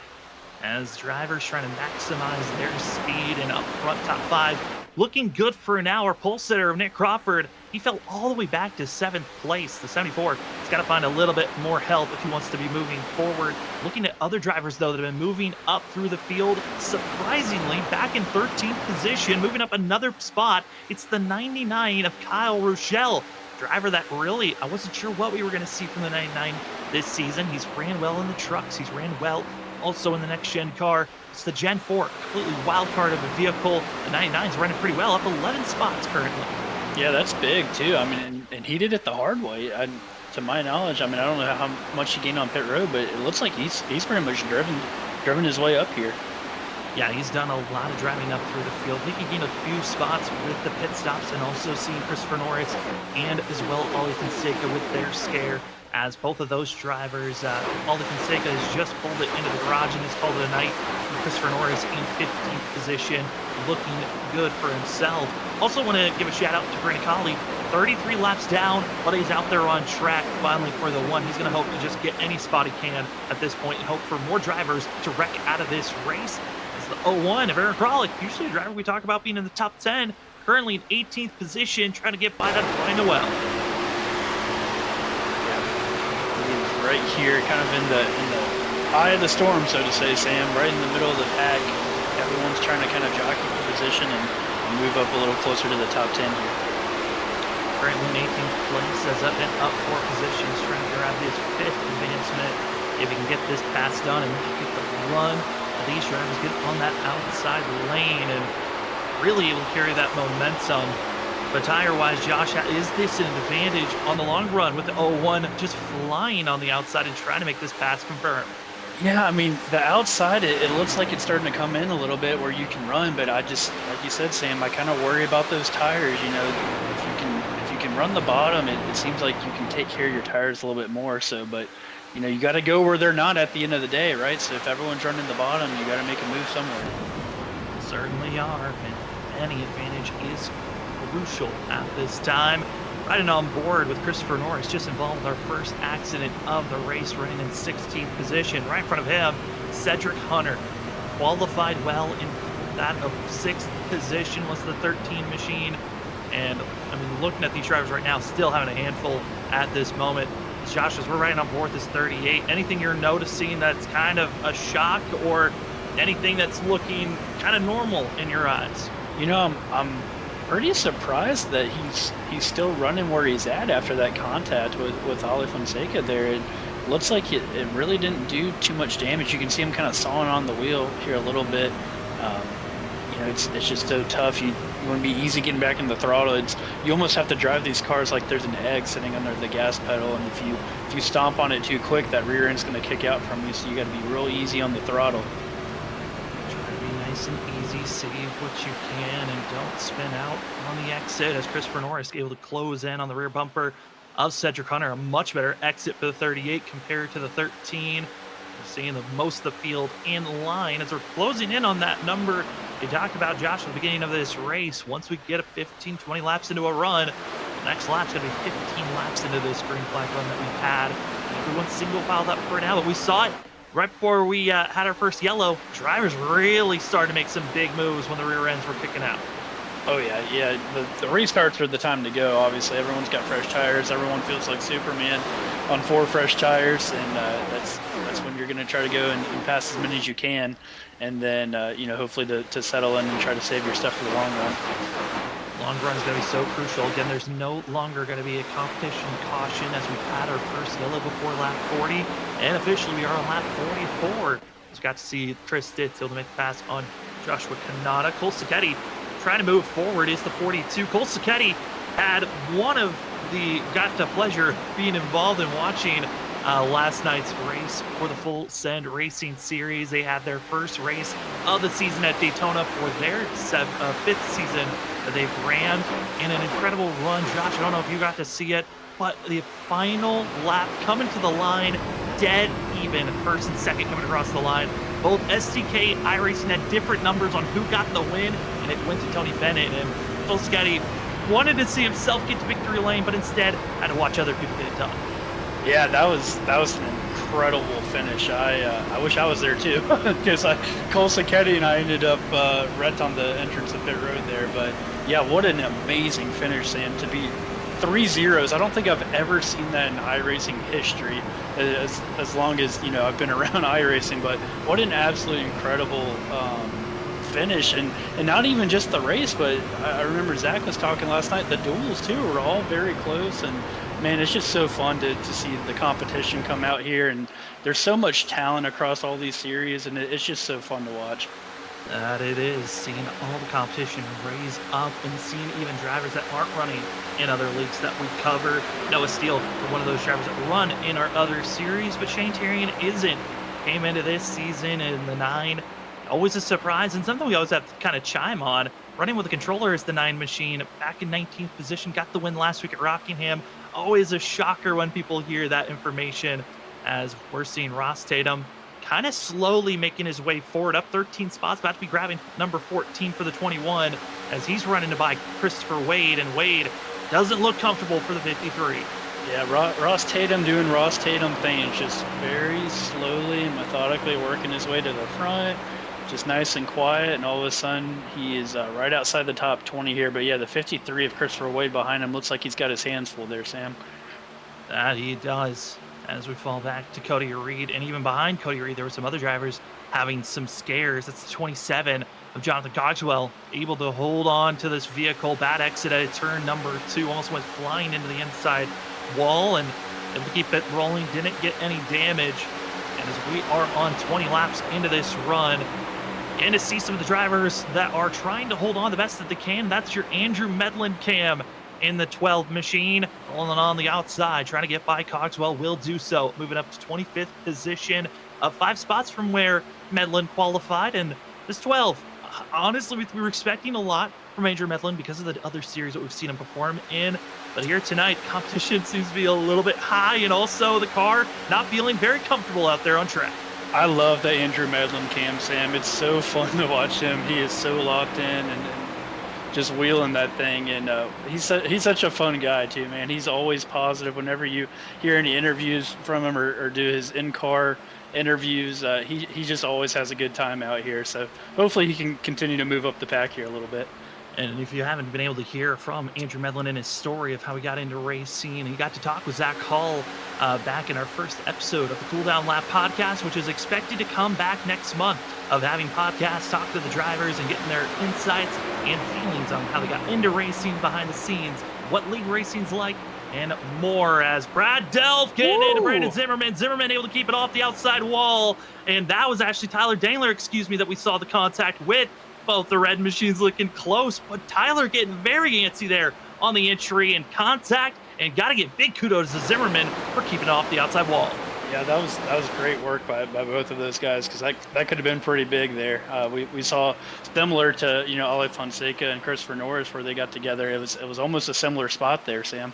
as drivers trying to maximize their speed. And up front, top 5, looking good for now. Our pole sitter of Nick Crawford, he fell all the way back to 7th place, the 74. He's got to find a little bit more help if he wants to be moving forward. Looking at other drivers, though, that have been moving up through the field, surprisingly, back in 13th position, moving up another spot. It's the 99 of Kyle Rochelle, driver that really, I wasn't sure what we were going to see from the 99 this season. He's ran well in the trucks. He's ran well also in the next-gen car. It's the Gen 4, completely wild card of a vehicle. The 99's running pretty well, up 11 spots currently. Yeah, that's big, too. I mean, and he did it the hard way. To my knowledge, I mean, I don't know how much he gained on pit road, but it looks like he's pretty much driven his way up here. Yeah, he's done a lot of driving up through the field. I think he gained a few spots with the pit stops, and also seeing Christopher Norris and as well Ollie Fonseca with their scare, as both of those drivers, Ollie Fonseca has just pulled it into the garage and has called it a night. Christopher Norris in 15th position, looking good for himself. Also want to give a shout out to Brandon Colley, 33 laps down, but he's out there on track finally for the one. He's going to hope to just get any spot he can at this point and hope for more drivers to wreck out of this race. It's the 01 of Aaron Kralik, usually a driver we talk about being in the top 10, currently in 18th position, trying to get by that Brian Noel. Yeah, right here, kind of in the eye of the storm, so to say, Sam, right in the middle of the pack. Everyone's trying to kind of jockey for position and move up a little closer to the top 10 here. Currently in 18th place, has up 4 positions, trying to grab his 5th advancement. If he can get this pass done and get the run, these drivers get on that outside lane and really able to carry that momentum. But tire-wise, Josh, is this an advantage on the long run with the 01 just flying on the outside and trying to make this pass confirm? Yeah, I mean, the outside, it looks like it's starting to come in a little bit where you can run, but I just, like you said, Sam, I kind of worry about those tires. You know, if you can run the bottom, it seems like you can take care of your tires a little bit more. So, but, you know, you got to go where they're not at the end of the day, right? So if everyone's running the bottom, you got to make a move somewhere. Certainly are, and any advantage is crucial at this time. Riding on board with Christopher Norris, just involved with our first accident of the race, running in 16th position. Right in front of him, Cedric Hunter, qualified well in that of 6th position, was the 13 machine. And I mean, looking at these drivers right now, still having a handful at this moment. Josh, as we're riding on board this 38, anything you're noticing that's kind of a shock or anything that's looking kind of normal in your eyes? You know, I'm pretty surprised that he's still running where he's at after that contact with Ollie Fonseca there. It looks like it really didn't do too much damage. You can see him kind of sawing on the wheel here a little bit. You know, it's just so tough. You want to be easy getting back in the throttle. You almost have to drive these cars like there's an egg sitting under the gas pedal, and if you stomp on it too quick, that rear end's going to kick out from you. So you got to be real easy on the throttle. Try to be nice and easy, save what you can, and don't spin out on the exit, as Christopher Norris able to close in on the rear bumper of Cedric Hunter. A much better exit for the 38 compared to the 13. We're seeing most of the field in line as we're closing in on that number we talked about, Josh, at the beginning of this race. Once we get a 15, 20 laps into a run, the next lap's going to be 15 laps into this green flag run that we've had. Everyone's single filed up for now, but we saw it right before we had our first yellow. Drivers really started to make some big moves when the rear ends were kicking out. Oh, yeah. The restarts are the time to go, obviously. Everyone's got fresh tires. Everyone feels like Superman on 4 fresh tires, and that's when you're going to try to go and pass as many as you can, and then, you know, hopefully to settle in and try to save your stuff for the long run. Long run is going to be so crucial. Again, there's no longer going to be a competition caution as we've had our first yellow before lap 40, and officially we are on lap 44. Just got to see Chris Stitz able to make the pass on Joshua Kanata. Cole Sacchetti trying to move forward is the 42. Cole Sacchetti had got the pleasure of being involved in watching last night's race for the Full Send Racing Series. They had their first race of the season at Daytona for their 5th season that they've ran in an incredible run. Josh, I don't know if you got to see it, but the final lap coming to the line, dead even, first and second coming across the line. Both STK and iRacing had different numbers on who got the win, and it went to Tony Bennett. And Cole Sacchetti wanted to see himself get to victory lane, but instead had to watch other people get it done. Yeah, that was an incredible finish. I wish I was there too, because Cole Sacchetti and I ended up right on the entrance of pit road there. But yeah, what an amazing finish, Sam, to be 3 zeros. I don't think I've ever seen that in iRacing history, as long as I've been around iRacing. But what an absolutely incredible finish, and not even just the race, but I remember Zach was talking last night. The duels too were all very close, and man, it's just so fun to see the competition come out here, and there's so much talent across all these series, and it's just so fun to watch. That it is, seeing all the competition raise up and seeing even drivers that aren't running in other leagues that we cover. Noah Steele for one of those drivers that run in our other series, but Shane Terrian isn't. Came into this season in the 9. Always a surprise, and something we always have to kind of chime on. Running with a controller is the 9 machine. Back in 19th position, got the win last week at Rockingham. Always a shocker when people hear that information, as we're seeing Ross Tatum kind of slowly making his way forward, up 13 spots, about to be grabbing number 14 for the 21, as he's running to by Christopher Wade, and Wade doesn't look comfortable for the 53. Yeah, Ross Tatum doing Ross Tatum things, just very slowly and methodically working his way to the front, just nice and quiet, and all of a sudden he is right outside the top 20 here. But yeah, the 53 of Christopher Wade behind him looks like he's got his hands full there, Sam. That he does. As we fall back to Cody Reed, and even behind Cody Reed, there were some other drivers having some scares. That's the 27 of Jonathan Cogswell, able to hold on to this vehicle. Bad exit at turn number 2, almost went flying into the inside wall, and able to keep it rolling, didn't get any damage. And as we are on 20 laps into this run, and to see some of the drivers that are trying to hold on the best that they can, that's your Andrew Medlin cam in the 12 machine, rolling on the outside, trying to get by Cogswell, will do so, moving up to 25th position, 5 spots from where Medlin qualified. And this 12, honestly, we were expecting a lot from Andrew Medlin because of the other series that we've seen him perform in, but here tonight, competition seems to be a little bit high, and also the car not feeling very comfortable out there on track. I love the Andrew Medlin cam, Sam. It's so fun to watch him. He is so locked in and just wheeling that thing, and he's such a fun guy too, man. He's always positive. Whenever you hear any interviews from him or do his in-car interviews, he just always has a good time out here. So hopefully he can continue to move up the pack here a little bit. And if you haven't been able to hear from Andrew Medlin and his story of how he got into racing, he got to talk with Zach Hall back in our first episode of the Cool Down Lap podcast, which is expected to come back next month, of having podcasts talk to the drivers and getting their insights and feelings on how they got into racing behind the scenes, what league racing's like, and more. As Brad Delph getting into Brandon Zimmerman. Zimmerman able to keep it off the outside wall, and that was actually Tyler Dangler, that we saw the contact with. Both the red machines looking close, but Tyler getting very antsy there on the entry and contact, and got to give big kudos to Zimmerman for keeping it off the outside wall. Yeah, that was great work by both of those guys, because that could have been pretty big there. We saw similar to Ale Fonseca and Christopher Norris, where they got together. It was almost a similar spot there, Sam.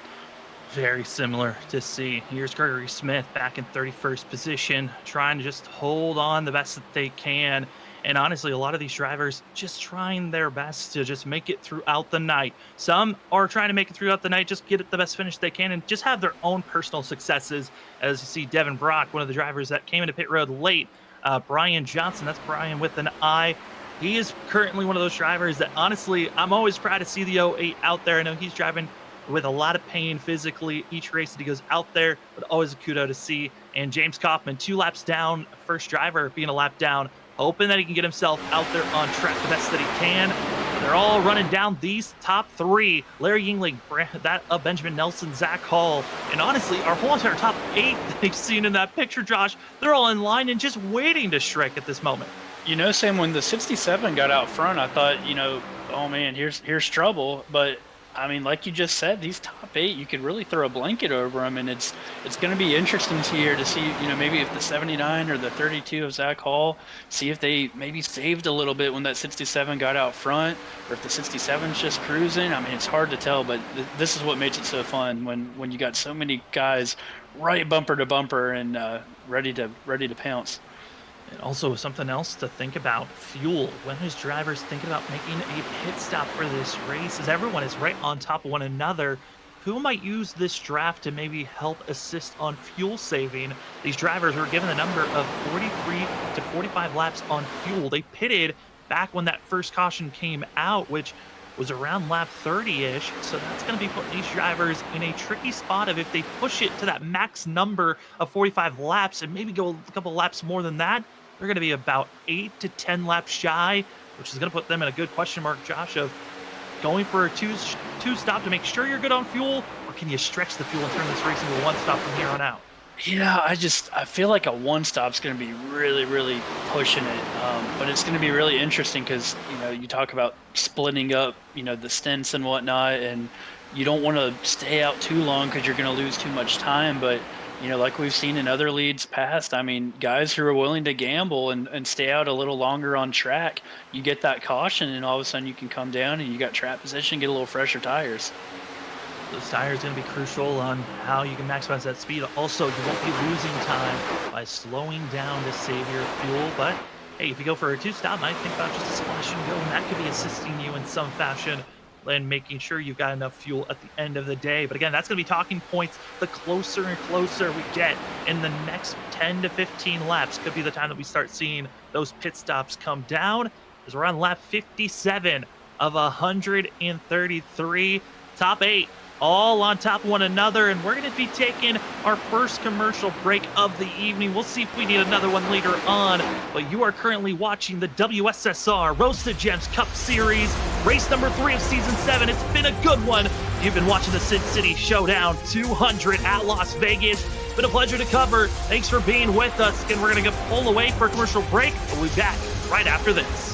Very similar to see. Here's Gregory Smith back in 31st position, trying to just hold on the best that they can. And honestly, a lot of these drivers just trying their best to just make it throughout the night. Some are trying to make it throughout the night, just get it the best finish they can, and just have their own personal successes. As you see, Devin Brock, one of the drivers that came into pit road late. Brian Johnson, that's Brian with an I. He is currently one of those drivers that, honestly, I'm always proud to see the 08 out there. I know he's driving with a lot of pain physically each race that he goes out there, but always a kudo to see. And James Kaufman, 2 laps down, first driver being a lap down, hoping that he can get himself out there on track the best that he can. They're all running down these top 3. Larry Yingling, Benjamin Nelson, Zach Hall, and honestly, our whole entire top 8 that you've seen in that picture, Josh, they're all in line and just waiting to strike at this moment. Sam, when the 67 got out front, I thought, oh man, here's trouble. But I mean, like you just said, these top 8, you could really throw a blanket over them, and it's going to be interesting here to see, maybe if the 79 or the 32 of Zach Hall, see if they maybe saved a little bit when that 67 got out front, or if the 67's just cruising. I mean, it's hard to tell, but this is what makes it so fun when you got so many guys right bumper to bumper and ready to pounce. And also something else to think about, fuel. When is drivers thinking about making a pit stop for this race, as everyone is right on top of one another? who might use this draft to maybe help assist on fuel saving. These drivers were given a number of 43 to 45 laps on fuel. They pitted back when that first caution came out, which was around lap 30-ish. So that's going to be putting these drivers in a tricky spot of if they push it to that max number of 45 laps and maybe go a couple laps more than that, they're going to be about 8 to 10 laps shy, which is going to put them in a good question mark, Josh, of going for a two-stop to make sure you're good on fuel, or can you stretch the fuel and turn this race into a one-stop from here on out? Yeah, I feel like a one-stop's going to be really, really pushing it. But it's going to be really interesting because, you talk about splitting up, the stints and whatnot, and you don't want to stay out too long because you're going to lose too much time. But, like we've seen in other leads past, I mean, guys who are willing to gamble and stay out a little longer on track, you get that caution, and all of a sudden you can come down and you got track position, get a little fresher tires. Those tires going to be crucial on how you can maximize that speed. Also, you won't be losing time by slowing down to save your fuel. But hey, if you go for a two-stop, I think about just a splash and go, and that could be assisting you in some fashion and making sure you've got enough fuel at the end of the day. But again, that's going to be talking points the closer and closer we get in the next 10 to 15 laps. Could be the time that we start seeing those pit stops come down, as we're on lap 57 of 133. Top 8 all on top of one another, and we're going to be taking our first commercial break of the evening. We'll see if we need another one later on, but you are currently watching the WSSR Roasted Gems Cup Series, race number 3 of Season 7. It's been a good one. You've been watching the Sin City ShowDown 200 at Las Vegas. Been a pleasure to cover. Thanks for being with us. Again, we're going to pull away for a commercial break. We'll be back right after this.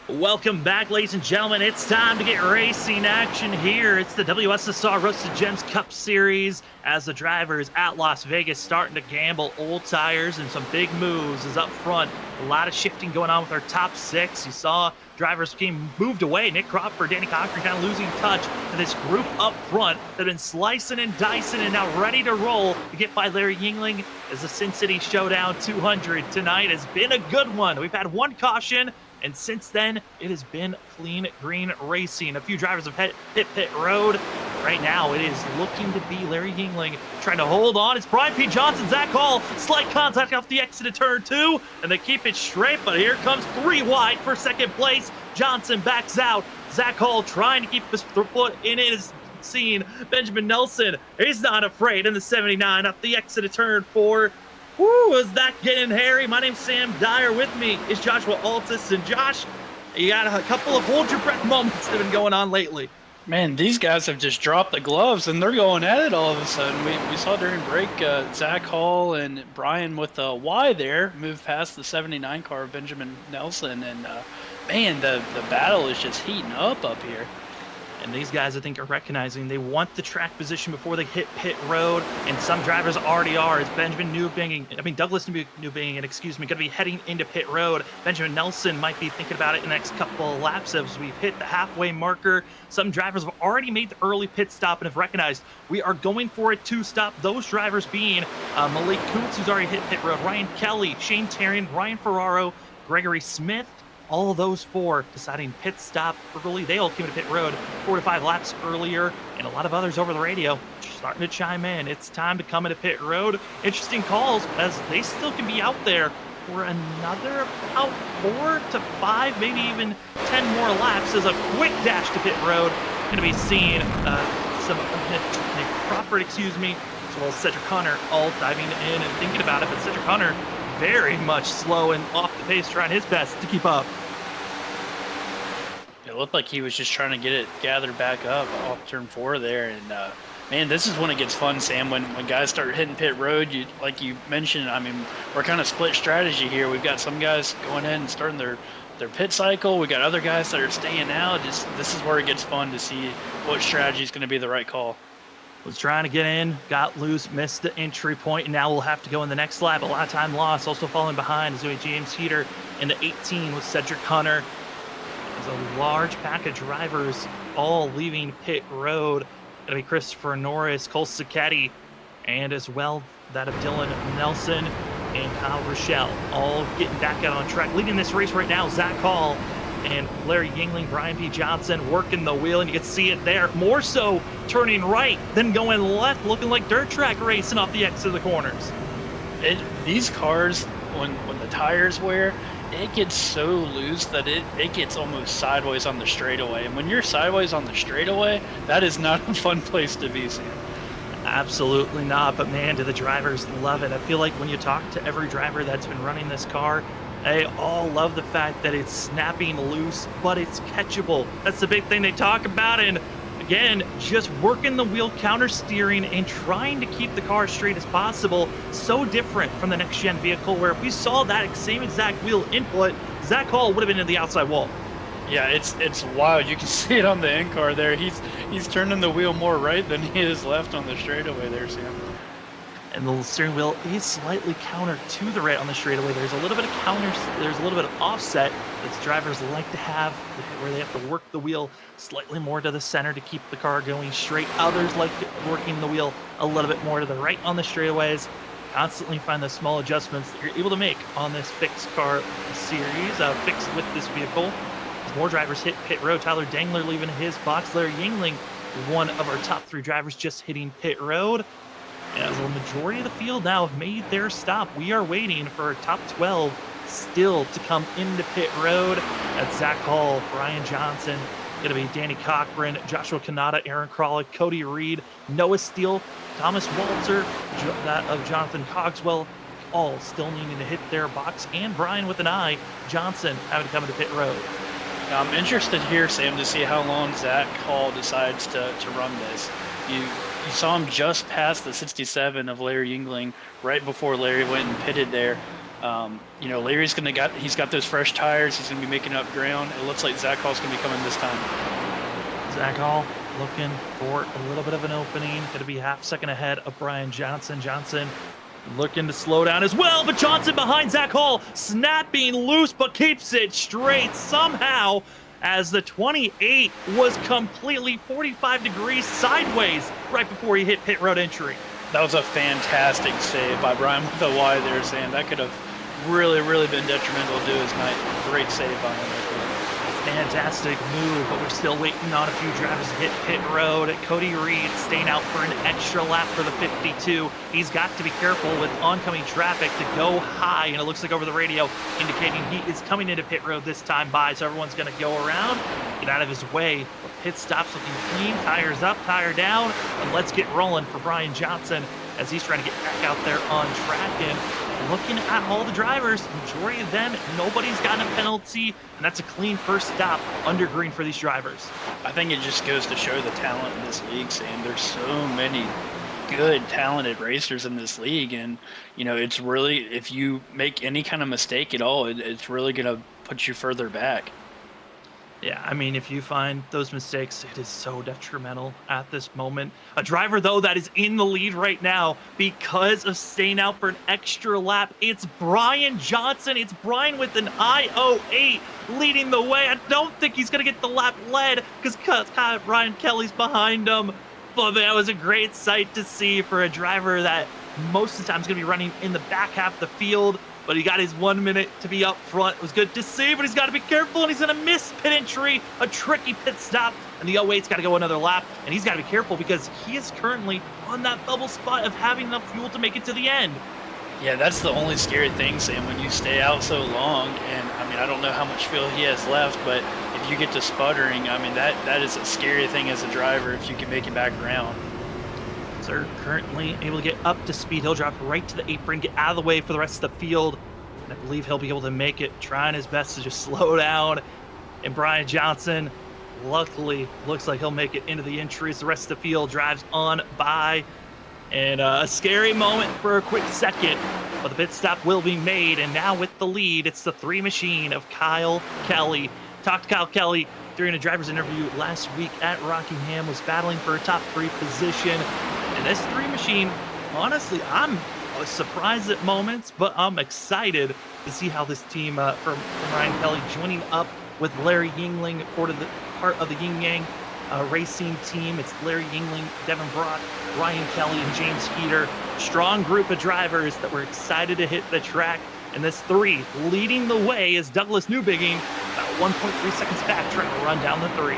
Welcome back, ladies and gentlemen. It's time to get racing action here. It's the WSSR Roasted Gems Cup Series as the drivers at Las Vegas starting to gamble old tires and some big moves is up front. A lot of shifting going on with our top six. You saw drivers being moved away. Nick Crawford, Danny Cochran kind of losing touch. And this group up front that have been slicing and dicing and now ready to roll to get by Larry Yingling as the Sin City Showdown 200 tonight has been a good one. We've had one caution, and since then, it has been clean green racing. A few drivers have hit pit road. Right now, it is looking to be Larry Yingling trying to hold on. It's Brian P. Johnson, Zach Hall, slight contact off the exit of turn 2, and they keep it straight, but here comes 3 wide for second place. Johnson backs out. Zach Hall trying to keep his foot in his scene. Benjamin Nelson, he's not afraid in the 79 off the exit of turn 4. Woo, is that getting hairy? My name's Sam Dyer. With me is Joshua Altus. And Josh, you got a couple of hold your breath moments that have been going on lately. Man, these guys have just dropped the gloves and they're going at it all of a sudden. We saw during break Zach Hall and Brian with the Y there move past the 79 car of Benjamin Nelson. And man, the battle is just heating up here. And these guys, I think, are recognizing they want the track position before they hit pit road, and some drivers already are. It's Douglas Newbingen, going to be heading into pit road. Benjamin Nelson might be thinking about it in the next couple of laps as we've hit the halfway marker. Some drivers have already made the early pit stop and have recognized we are going for a 2-stop. Those drivers being Malik Kuntz, who's already hit pit road, Ryan Kelly, Shane Tarian, Ryan Ferraro, Gregory Smith. All of those 4 deciding pit stop early. They all came to pit road 4 to 5 laps earlier, and a lot of others over the radio starting to chime in. It's time to come into pit road. Interesting calls as they still can be out there for another about 4 to 5, maybe even 10 more laps as a quick dash to pit road. Going to be seeing Nick Crawford, as well as Cedric Hunter, all diving in and thinking about it. But Cedric Hunter very much slow and off the pace, trying his best to keep up. It looked like he was just trying to get it gathered back up off turn 4 there. And man, this is when it gets fun, Sam. When guys start hitting pit road, like you mentioned, I mean, we're kind of split strategy here. We've got some guys going ahead and starting their pit cycle. We got other guys that are staying out. This is where it gets fun to see what strategy is going to be the right call. Was trying to get in, got loose, missed the entry point, and now we'll have to go in the next lap. A lot of time lost. Also falling behind is doing James Heater in the 18 with Cedric Hunter. There's a large pack of drivers all leaving pit road. It'll be Christopher Norris, Cole Sacchetti, and as well that of Dylan Nelson and Kyle Rochelle, all getting back out on track. Leading this race right now, Zach Hall and Larry Yingling, Brian P. Johnson working the wheel, and you can see it there. More so turning right than going left, looking like dirt track racing off the exit of the corners. These cars, when the tires wear, it gets so loose that it gets almost sideways on the straightaway. And when you're sideways on the straightaway, that is not a fun place to be, Sam. Absolutely not, but man, do the drivers love it. I feel like when you talk to every driver that's been running this car, they all love the fact that it's snapping loose, but it's catchable. That's the big thing they talk about. And again, just working the wheel, counter steering, and trying to keep the car as straight as possible. So different from the next gen vehicle, where if we saw that same exact wheel input, Zach Hall would have been in the outside wall. Yeah, it's wild. You can see it on the end car there. He's turning the wheel more right than he is left on the straightaway there, Sam. And the steering wheel is slightly counter to the right on the straightaway. There's a little bit of counter, there's a little bit of offset that drivers like to have, where they have to work the wheel slightly more to the center to keep the car going straight. Others like working the wheel a little bit more to the right on the straightaways. Constantly find the small adjustments that you're able to make on this fixed car series, fixed with this vehicle. As more drivers hit pit road, Tyler Dangler leaving his box. Larry Yingling, one of our top 3 drivers, just hitting pit road. As the majority of the field now have made their stop, we are waiting for our top 12 still to come into pit road. That's Zach Hall, Brian Johnson, going to be Danny Cochran, Joshua Kanata, Aaron Crawley, Cody Reed, Noah Steele, Thomas Walter, that of Jonathan Cogswell, all still needing to hit their box, and Brian with an eye, Johnson having to come into pit road. I'm interested here, Sam, to see how long Zach Hall decides to run this. You saw him just past the 67 of Larry Yingling right before Larry went and pitted there. Larry's he's got those fresh tires. He's gonna be making up ground. It looks like Zach Hall's gonna be coming this time. Zach Hall looking for a little bit of an opening. Going to be half second ahead of Brian Johnson. Johnson looking to slow down as well, but Johnson behind Zach Hall, snapping loose, but keeps it straight somehow as the 28 was completely 45 degrees sideways right before he hit pit road entry. That was a fantastic save by Brian with a Y there, Sam. That could have really, really been detrimental to his night. Great save by him right there. Fantastic move, but we're still waiting on a few drivers to hit pit road. Cody Reed staying out for an extra lap for the 52. He's got to be careful with oncoming traffic to go high, and it looks like over the radio indicating he is coming into pit road this time by, so everyone's going to go around, get out of his way. Pit stops looking clean, tires up, tire down, and let's get rolling for Brian Johnson as he's trying to get back out there on track. And looking at all the drivers, majority of them, nobody's gotten a penalty, and that's a clean first stop under green for these drivers. I think it just goes to show the talent in this league, Sam. There's so many good, talented racers in this league, and it's really, if you make any kind of mistake at all, it's really going to put you further back. Yeah, I mean, if you find those mistakes, it is so detrimental at this moment. A driver, though, that is in the lead right now because of staying out for an extra lap. It's Brian Johnson. It's Brian with an I08 leading the way. I don't think he's going to get the lap led because Ryan Kelly's behind him. But that was a great sight to see for a driver that most of the time is going to be running in the back half of the field. But he got his 1 minute to be up front. It was good to see, but he's got to be careful, and he's going to miss pit entry, a tricky pit stop, and the 08's got to go another lap, and he's got to be careful because he is currently on that bubble spot of having enough fuel to make it to the end. Yeah, that's the only scary thing, Sam, when you stay out so long, and I don't know how much fuel he has left, but if you get to sputtering, that is a scary thing as a driver if you can make it back around. So currently able to get up to speed. He'll drop right to the apron, get out of the way for the rest of the field. And I believe he'll be able to make it, trying his best to just slow down. And Brian Johnson, luckily, looks like he'll make it into the entries. The rest of the field drives on by. And a scary moment for a quick second, but the pit stop will be made. And now with the lead, it's the three machine of Kyle Kelly. Talked to Kyle Kelly during a driver's interview last week at Rockingham, was battling for a top 3 position. And this three machine, honestly, I'm surprised at moments, but I'm excited to see how this team from Ryan Kelly joining up with Larry Yingling, part of the Yin Yang racing team. It's Larry Yingling, Devin Brock, Ryan Kelly, and James Heater. Strong group of drivers that were excited to hit the track. And this 3 leading the way is Douglas Newbigging, about 1.3 seconds back, trying to run down the 3.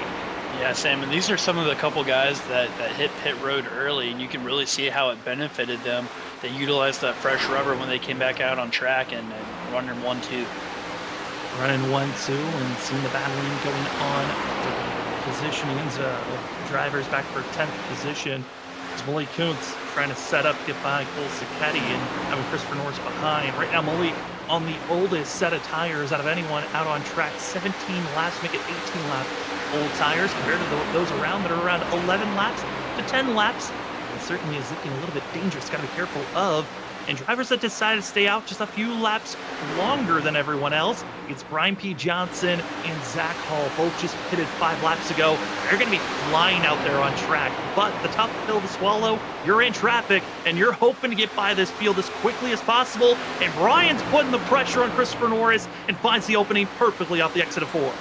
Yeah, Sam, and these are some of the couple guys that hit pit road early, and you can really see how it benefited them. They utilized that fresh rubber when they came back out on track and running 1-2. Running 1-2 and seeing the battling going on. The positionings of drivers back for 10th position. It's Malik Kuntz trying to set up, get by Cole Sacchetti, and having Christopher Norris behind. Right now, Malik on the oldest set of tires out of anyone out on track, 17 laps, make it 18 laps. Old tires compared to those around that are around 11 laps to 10 laps. It certainly is looking a little bit dangerous. Got to be careful of. And drivers that decide to stay out just a few laps longer than everyone else. It's Brian P. Johnson and Zach Hall, both just pitted 5 laps ago. They're going to be flying out there on track. But the tough pill to swallow, you're in traffic, and you're hoping to get by this field as quickly as possible. And Brian's putting the pressure on Christopher Norris and finds the opening perfectly off the exit of 4.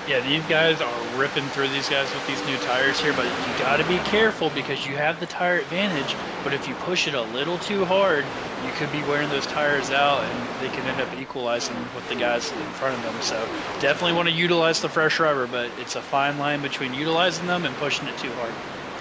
Yeah, these guys are ripping through these guys with these new tires here, but you got to be careful because you have the tire advantage. But if you push it a little too hard, you could be wearing those tires out, and they can end up equalizing with the guys in front of them. So definitely want to utilize the fresh rubber, but it's a fine line between utilizing them and pushing it too hard.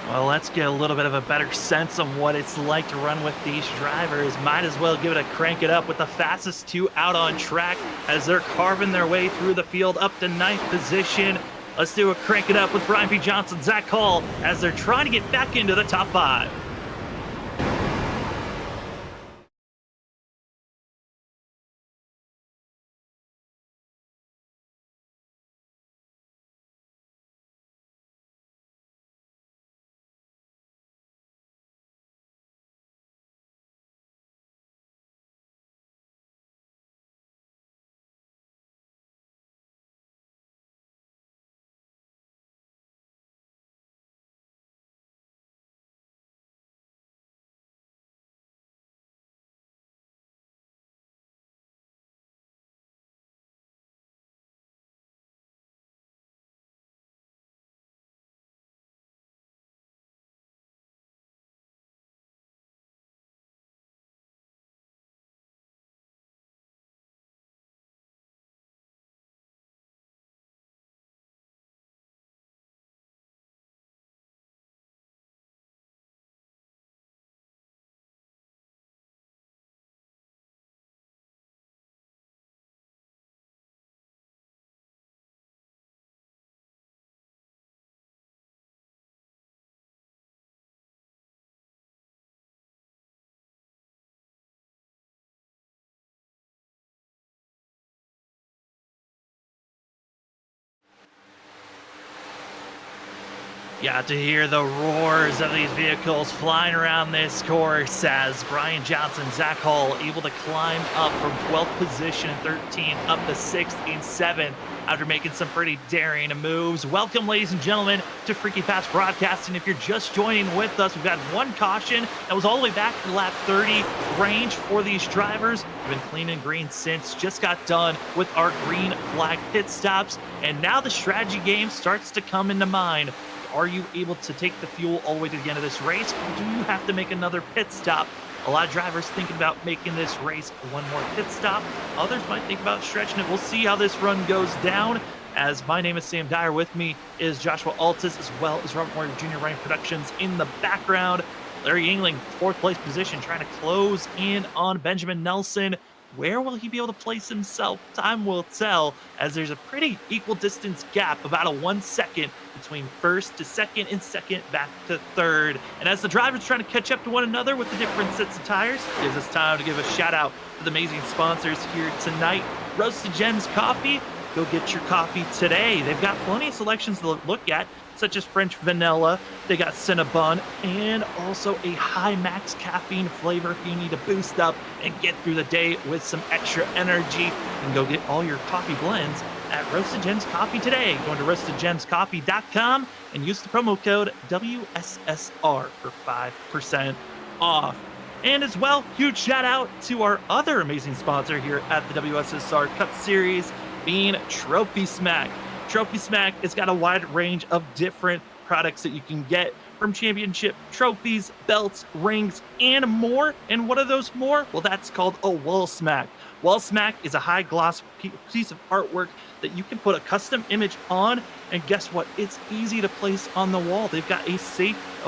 Well, let's get a little bit of a better sense of what it's like to run with these drivers. Might as well give it a crank it up with the fastest 2 out on track as they're carving their way through the field up to 9th position. Let's do a crank it up with Brian P. Johnson, Zach Hall, as they're trying to get back into the top 5. Yeah, to hear the roars of these vehicles flying around this course as Brian Johnson, Zach Hall able to climb up from 12th position in 13th up to 6th in 7th after making some pretty daring moves. Welcome, ladies and gentlemen, to Freaky Fast Broadcasting. If you're just joining with us, we've got one caution that was all the way back to lap 30 range for these drivers. We've been clean and green since, just got done with our green flag pit stops, and now the strategy game starts to come into mind. Are you able to take the fuel all the way to the end of this race, or do you have to make another pit stop? A lot of drivers thinking about making this race one more pit stop. Others might think about stretching it. We'll see how this run goes down. As my name is Sam Dyer, with me is Joshua Altis, as well as Robert Moore Jr. running productions in the background. Larry Yingling, 4th place position, trying to close in on Benjamin Nelson. Where will he be able to place himself? Time will tell, as there's a pretty equal distance gap, about a 1 second between 1st to 2nd and 2nd back to 3rd. And as the drivers trying to catch up to one another with the different sets of tires, gives us time to give a shout out to the amazing sponsors here tonight. Roasted Gems Coffee. Go get your coffee today. They've got plenty of selections to look at, such as French vanilla, they got Cinnabon, and also a high max caffeine flavor if you need to boost up and get through the day with some extra energy. You can go get all your coffee blends at Roasted Gems Coffee today. Go to roastedgemscoffee.com and use the promo code WSSR for 5% off. And as well, huge shout out to our other amazing sponsor here at the WSSR Cup Series, being Trophy Smack. Trophy Smack has got a wide range of different products that you can get, from championship trophies, belts, rings, and more. And what are those more? Well, that's called a wall smack. Wall smack is a high gloss piece of artwork that you can put a custom image on, and guess what? It's easy to place on the wall. They've got a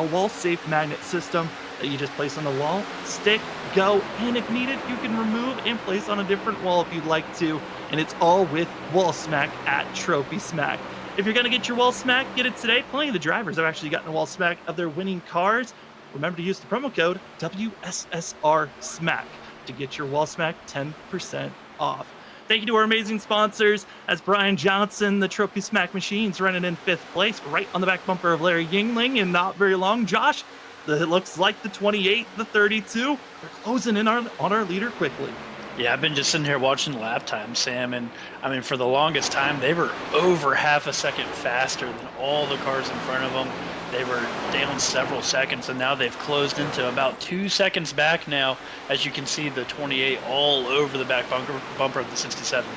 wall safe magnet system that you just place on the wall, stick, go, and if needed, you can remove and place on a different wall if you'd like to. And it's all with Wall Smack at Trophy Smack. If you're going to get your Wall Smack, get it today. Plenty of the drivers have actually gotten a Wall Smack of their winning cars. Remember to use the promo code WSSR SMACK to get your Wall Smack 10% off. Thank you to our amazing sponsors, as Brian Johnson, the Trophy Smack Machines, running in 5th place, right on the back bumper of Larry Yingling, and not very long, Josh. It looks like the 28, the 32, they're closing in on our leader quickly. Yeah, I've been just sitting here watching lap time, Sam, and I mean, for the longest time, they were over half a second faster than all the cars in front of them. They were down several seconds, and now they've closed into about 2 seconds back now, as you can see the 28 all over the back bumper of the 67.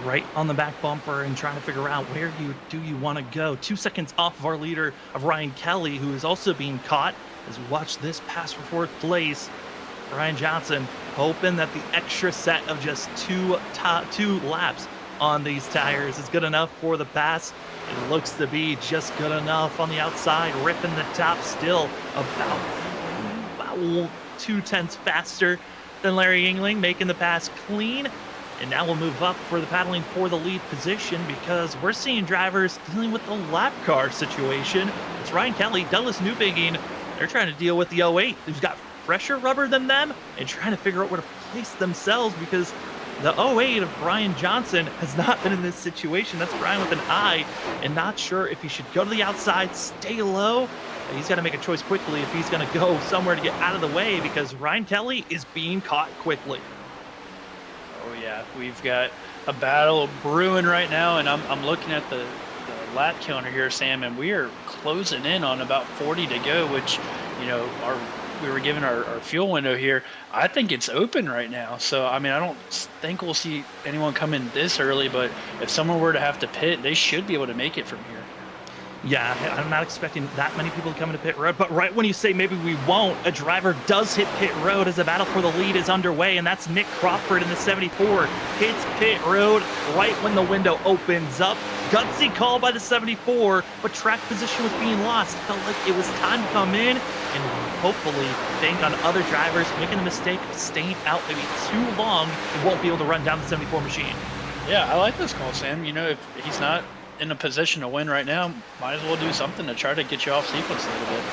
Right on the back bumper, and trying to figure out where do you want to go. 2 seconds off of our leader, of Ryan Kelly, who is also being caught. As we watch this pass for 4th place, Brian Johnson hoping that the extra set of just two laps on these tires is good enough for the pass. It looks to be just good enough on the outside, ripping the top, still about 0.2 faster than Larry Yingling, making the pass clean. And now we'll move up for the paddling for the lead position, because we're seeing drivers dealing with the lap car situation. It's Ryan Kelly, Douglas Newbigging. They're trying to deal with the 08, who's got fresher rubber than them, and trying to figure out where to place themselves, because the 08 of Brian Johnson has not been in this situation. That's Brian with an I, and not sure if he should go to the outside, stay low. He's got to make a choice quickly if he's going to go somewhere to get out of the way, because Ryan Kelly is being caught quickly. Oh yeah, we've got a battle brewing right now, and I'm looking at the lap counter here, Sam, and we are closing in on about 40 to go, which, you know, we were given our fuel window here. I think it's open right now. So, I mean, I don't think we'll see anyone come in this early, but if someone were to have to pit, they should be able to make it from here. Yeah, I'm not expecting that many people to come into pit road, but right when you say maybe we won't, a driver does hit pit road as a battle for the lead is underway, and that's Nick Crawford in the 74. Hits pit road right when the window opens up. Gutsy call by the 74, but track position was being lost. Felt like it was time to come in and hopefully bank on other drivers making the mistake of staying out maybe too long and won't be able to run down the 74 machine. Yeah, I like this call, Sam. You know, if he's not in a position to win right now, might as well do something to try to get you off sequence a little bit.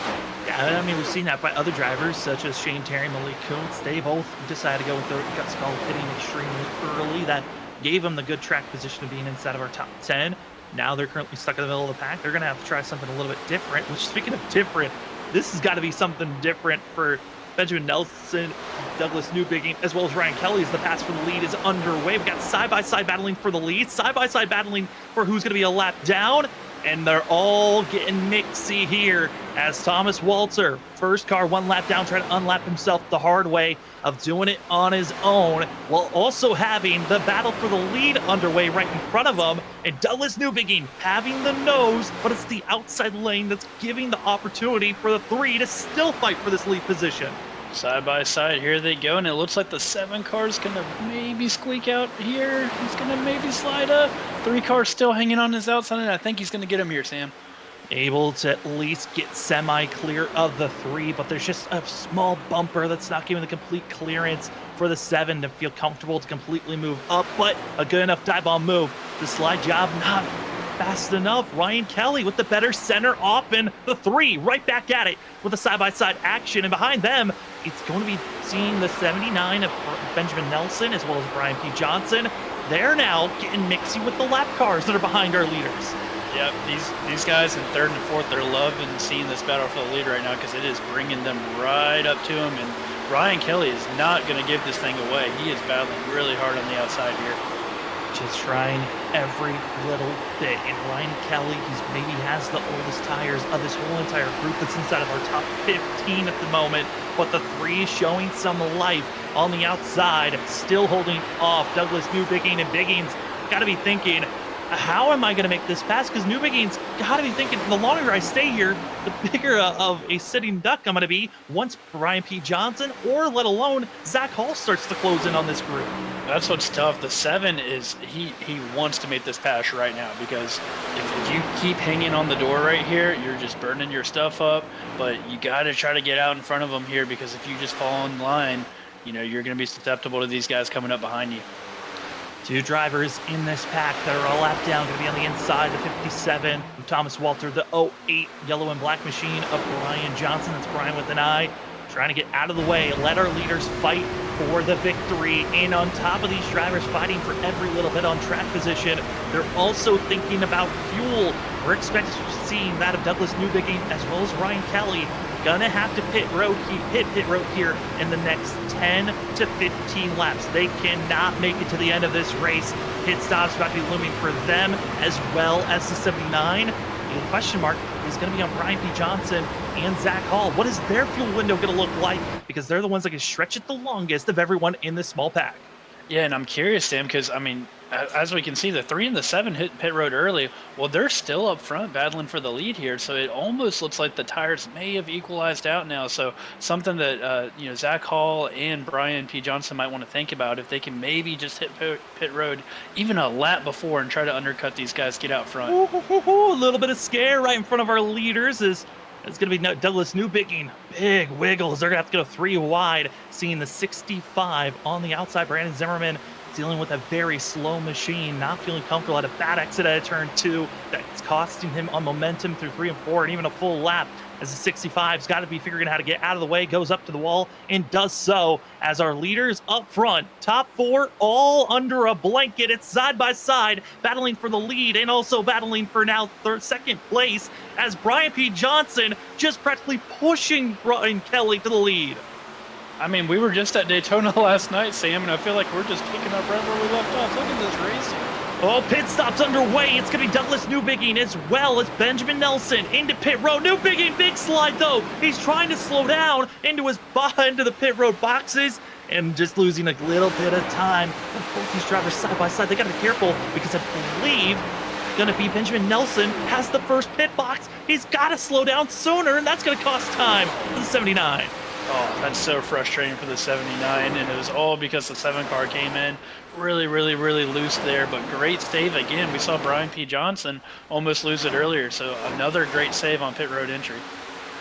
Yeah, I mean, we've seen that by other drivers, such as Shane Terry, Malik Kuntz. They both decided to go with the guts call, hitting extremely early. That gave them the good track position of being inside of our top 10. Now they're currently stuck in the middle of the pack. They're going to have to try something a little bit different, which, speaking of different, this has got to be something different for Benjamin Nelson, Douglas Newbigging, as well as Ryan Kelly, as the pass for the lead is underway. We've got side-by-side battling for the lead, side-by-side battling for who's going to be a lap down, and they're all getting mixy here as Thomas Walter, first car, one lap down, trying to unlap himself the hard way of doing it on his own, while also having the battle for the lead underway right in front of him, and Douglas Newbigging having the nose, but it's the outside lane that's giving the opportunity for the 3 to still fight for this lead position. Side by side, here they go, and it looks like the 7 car's gonna maybe squeak out here. He's gonna maybe slide up. 3 cars still hanging on his outside, and I think he's gonna get him here, Sam. Able to at least get semi-clear of the 3, but there's just a small bumper that's not giving the complete clearance for the 7 to feel comfortable to completely move up, but a good enough dive bomb move. The slide job not fast enough. Ryan Kelly with the better center off, and the 3 right back at it with a side-by-side action, and behind them, it's going to be seeing the 79 of Benjamin Nelson as well as Brian P. Johnson. They're now getting mixy with the lap cars that are behind our leaders. Yep, these guys in 3rd and 4th, they're loving seeing this battle for the lead right now because it is bringing them right up to him, and Ryan Kelly is not going to give this thing away. He is battling really hard on the outside here. Just trying every little bit, and Ryan Kelly, maybe has the oldest tires of this whole entire group that's inside of our top 15 at the moment, but the 3 is showing some life on the outside, still holding off Douglas Newbigging, and Biggins got to be thinking, how am I going to make this pass? Because Newbigging's got to be thinking, the longer I stay here, the bigger of a sitting duck I'm going to be once Brian P. Johnson, or let alone Zach Hall, starts to close in on this group. That's what's tough. The 7 is, he wants to make this pass right now, because if you keep hanging on the door right here, you're just burning your stuff up, but you got to try to get out in front of them here, because if you just fall in line, you know, you're going to be susceptible to these guys coming up behind you. 2 drivers in this pack that are all lap down, going to be on the inside. The 57 of Thomas Walter, the 08 yellow and black machine of Brian Johnson. That's Brian with an I, trying to get out of the way, let our leaders fight for the victory. And on top of these drivers fighting for every little bit on track position, they're also thinking about fuel. We're expecting to see that of Douglas Newbigging as well as Ryan Kelly. Gonna have to hit pit road here in the next 10 to 15 laps. They cannot make it to the end of this race. Pit stops about to be looming for them as well as the 79. The question mark is going to be on Brian P. Johnson and Zach Hall. What is their fuel window going to look like? Because they're the ones that can stretch it the longest of everyone in this small pack. Yeah, and I'm curious, Sam, because, I mean, as we can see, the 3 and the 7 hit pit road early. Well, they're still up front battling for the lead here, so it almost looks like the tires may have equalized out now. So something that, you know, Zach Hall and Brian P. Johnson might want to think about, if they can maybe just hit pit road even a lap before and try to undercut these guys, get out front. A little bit of scare right in front of our leaders is it's going to be Douglas Newbigging. Big wiggles. They're going to have to go 3 wide, seeing the 65 on the outside. Brandon Zimmerman dealing with a very slow machine, not feeling comfortable at a bad exit at turn 2. That's costing him on momentum through 3 and 4 and even a full lap, as the 65's got to be figuring out how to get out of the way, goes up to the wall and does so as our leaders up front, top 4, all under a blanket. It's side by side, battling for the lead and also battling for now 2nd place, as Brian P. Johnson just practically pushing Brian Kelly to the lead. I mean, we were just at Daytona last night, Sam, and I feel like we're just picking up right where we left off. Look at this racing. Oh, pit stop's underway. It's going to be Douglas Newbigging as well as Benjamin Nelson into pit road. Newbigging, big slide though. He's trying to slow down into the pit road boxes and just losing a little bit of time. Both these drivers side by side, they got to be careful, because I believe going to be Benjamin Nelson has the first pit box. He's got to slow down sooner, and that's going to cost time for the 79. Oh, that's so frustrating for the 79, and it was all because the 7 car came in really loose there, but great save again. We saw Brian P. Johnson almost lose it earlier, so another great save on pit road entry.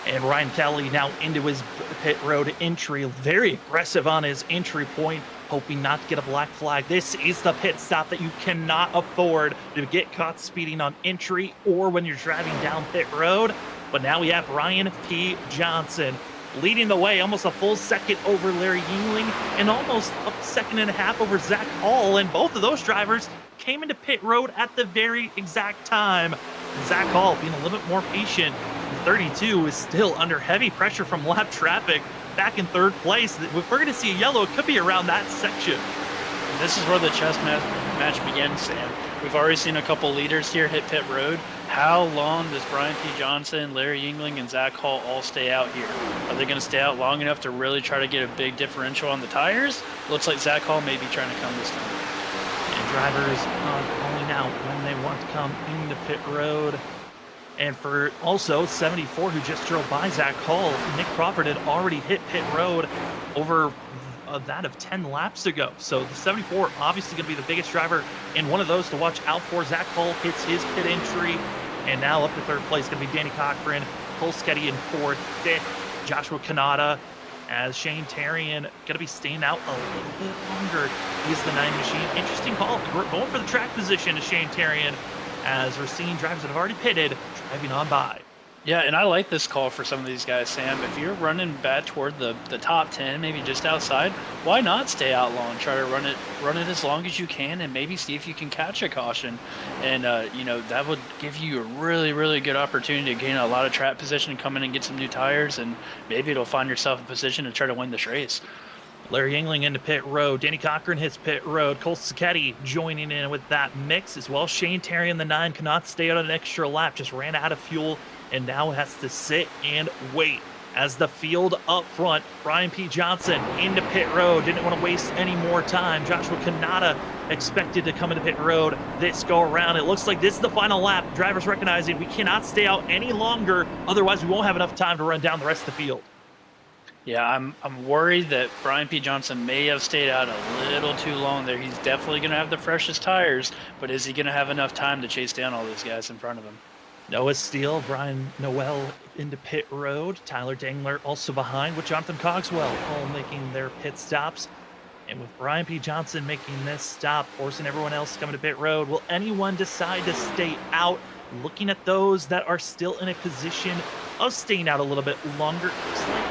And Ryan Kelly now into his pit road entry, very aggressive on his entry point, hoping not to get a black flag. This is the pit stop that you cannot afford to get caught speeding on entry or when you're driving down pit road. But now we have Brian P. Johnson leading the way, almost a full second over Larry Yingling and almost a second and a half over Zach Hall. And both of those drivers came into pit road at the very exact time. Zach Hall being a little bit more patient. 32 is still under heavy pressure from lap traffic, back in third place. If we're going to see a yellow, it could be around that section. This is where the chess match begins, Sam. We've already seen a couple leaders here hit pit road. How long does Brian P. Johnson, Larry Yingling, and Zach Hall all stay out here? Are they going to stay out long enough to really try to get a big differential on the tires? Looks like Zach Hall may be trying to come this time. And drivers calling out when they want to come into pit road. And for also 74, who just drove by Zach Hall, Nick Crawford had already hit pit road over that of 10 laps ago. So the 74 obviously going to be the biggest driver and one of those to watch out for. Zach Hall hits his pit entry, and now up to third place going to be Danny Cochran, Cole Sketty in fourth, fifth, Joshua Kanata, as Shane Tarian going to be staying out a little bit longer. He's the 9 machine. Interesting call. We're going for the track position to Shane Tarian, as we're seeing drivers that have already pitted driving on by. Yeah, and I like this call for some of these guys, Sam. If you're running bad toward the top 10, maybe just outside, why not stay out long? Try to run it as long as you can, and maybe see if you can catch a caution. And that would give you a really, really good opportunity to gain a lot of track position, come in and get some new tires, and maybe it'll find yourself in position to try to win this race. Larry Yingling into pit road. Danny Cochran hits pit road. Cole Sacchetti joining in with that mix as well. Shane Tarian, the 9, cannot stay out an extra lap. Just ran out of fuel and now has to sit and wait. As the field up front, Brian P. Johnson into pit road. Didn't want to waste any more time. Joshua Kanata expected to come into pit road this go around. It looks like this is the final lap. Drivers recognizing we cannot stay out any longer. Otherwise, we won't have enough time to run down the rest of the field. Yeah, I'm worried that Brian P. Johnson may have stayed out a little too long there. He's definitely going to have the freshest tires, but is he going to have enough time to chase down all those guys in front of him? Noah Steele, Brian Noel into pit road. Tyler Dangler also behind, with Jonathan Cogswell all making their pit stops. And with Brian P. Johnson making this stop, forcing everyone else to come to pit road, will anyone decide to stay out? Looking at those that are still in a position of staying out a little bit longer, looks like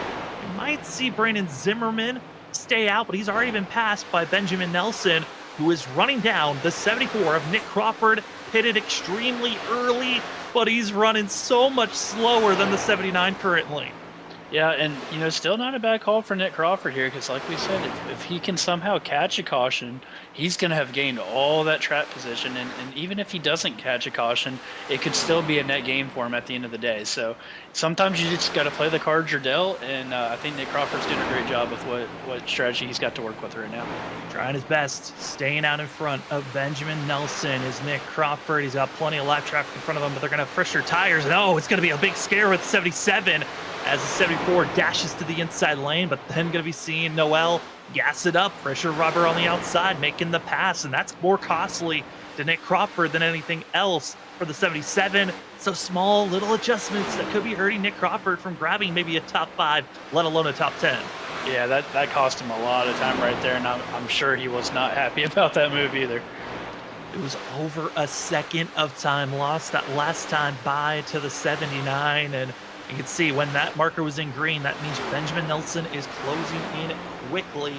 you might see Brandon Zimmerman stay out, but he's already been passed by Benjamin Nelson, who is running down the 74 of Nick Crawford, pitted extremely early, but he's running so much slower than the 79 currently. Yeah, and still not a bad call for Nick Crawford here, because like we said, if he can somehow catch a caution, he's going to have gained all that track position, and even if he doesn't catch a caution, it could still be a net gain for him at the end of the day. So sometimes you just got to play the cards you're dealt, and I think Nick Crawford's doing a great job with what strategy he's got to work with right now. Trying his best, staying out in front of Benjamin Nelson is Nick Crawford. He's got plenty of lap traffic in front of him, but they're going to have fresher tires. No, it's going to be a big scare with 77. As the 74 dashes to the inside lane, but then going to be seeing Noel gas it up. Fresher rubber on the outside, making the pass, and that's more costly to Nick Crawford than anything else for the 77. So small little adjustments that could be hurting Nick Crawford from grabbing maybe a top 5, let alone a top 10. Yeah, that cost him a lot of time right there, and I'm sure he was not happy about that move either. It was over a second of time lost that last time by to the 79, and you can see when that marker was in green, that means Benjamin Nelson is closing in quickly.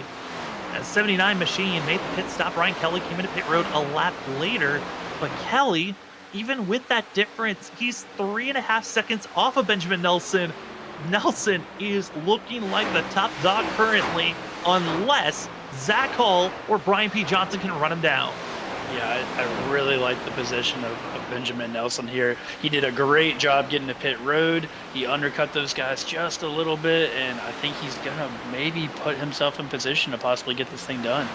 As 79 machine made the pit stop, Ryan Kelly came into pit road a lap later, but Kelly, even with that difference, he's 3.5 seconds off of Benjamin Nelson. Nelson is looking like the top dog currently, unless Zach Hall or Brian P. Johnson can run him down. Yeah, I really like the position of Benjamin Nelson here. He did a great job getting to pit road. He undercut those guys just a little bit, and I think he's going to maybe put himself in position to possibly get this thing done.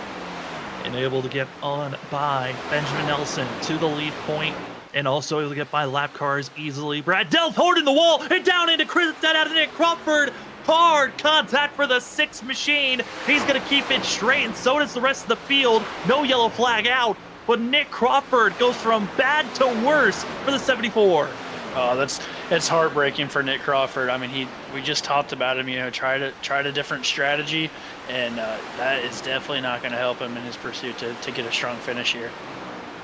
And able to get on by Benjamin Nelson to the lead point, and also able to get by lap cars easily. Brad Delph holding the wall, and down into Chris, that out of Nick Crawford. Hard contact for the 6 machine. He's going to keep it straight, and so does the rest of the field. No yellow flag out. But Nick Crawford goes from bad to worse for the 74. Oh, it's heartbreaking for Nick Crawford. I mean, we just talked about him, tried a different strategy, and that is definitely not going to help him in his pursuit to get a strong finish here.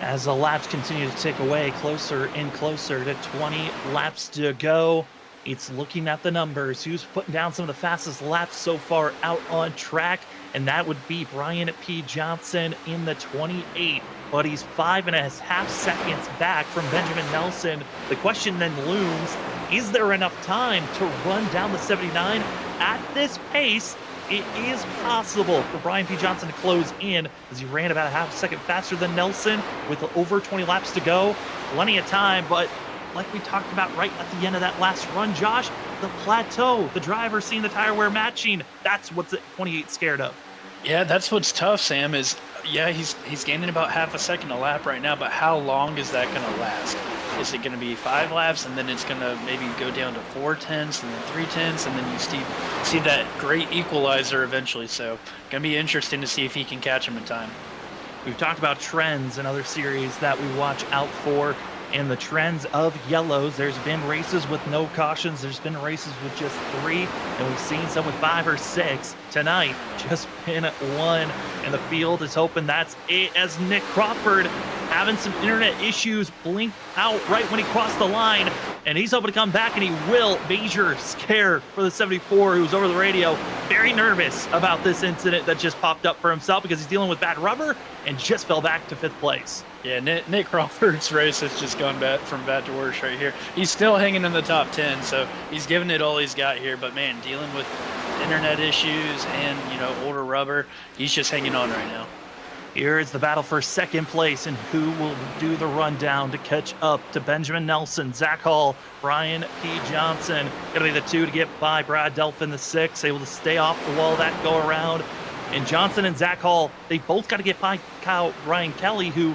As the laps continue to tick away, closer and closer to 20 laps to go. It's looking at the numbers, who's putting down some of the fastest laps so far out on track, and that would be Brian P. Johnson in the 28, but he's 5.5 seconds back from Benjamin Nelson. The question then looms, is there enough time to run down the 79? At this pace, it is possible for Brian P. Johnson to close in, as he ran about a half second faster than Nelson with over 20 laps to go. Plenty of time, but like we talked about right at the end of that last run, Josh, the plateau, the driver seeing the tire wear matching, that's what's 28 scared of. Yeah, that's what's tough, Sam, is, yeah, he's gaining about half a second a lap right now, but how long is that going to last? Is it going to be 5 laps, and then it's going to maybe go down to 4/10, and then 3/10, and then you see that great equalizer eventually? So going to be interesting to see if he can catch him in time. We've talked about trends in other series that we watch out for. And the trends of yellows, there's been races with no cautions, there's been races with just 3, and we've seen some with 5 or 6. Tonight, just been 1, and the field is hoping that's it, as Nick Crawford having some internet issues, blinked out right when he crossed the line, and he's hoping to come back, and he will. Major scare for the 74, who's over the radio, very nervous about this incident that just popped up for himself because he's dealing with bad rubber and just fell back to 5th place. Yeah, Nick Crawford's race has just gone from bad to worse right here. He's still hanging in the top 10, so he's giving it all he's got here. But, man, dealing with internet issues and, older rubber, he's just hanging on right now. Here is the battle for 2nd place, and who will do the rundown to catch up to Benjamin Nelson, Zach Hall, Brian P. Johnson. Going to be the 2 to get by Brad Delphin, the 6, able to stay off the wall that go around. And Johnson and Zach Hall, they both got to get by Ryan Kelly, who...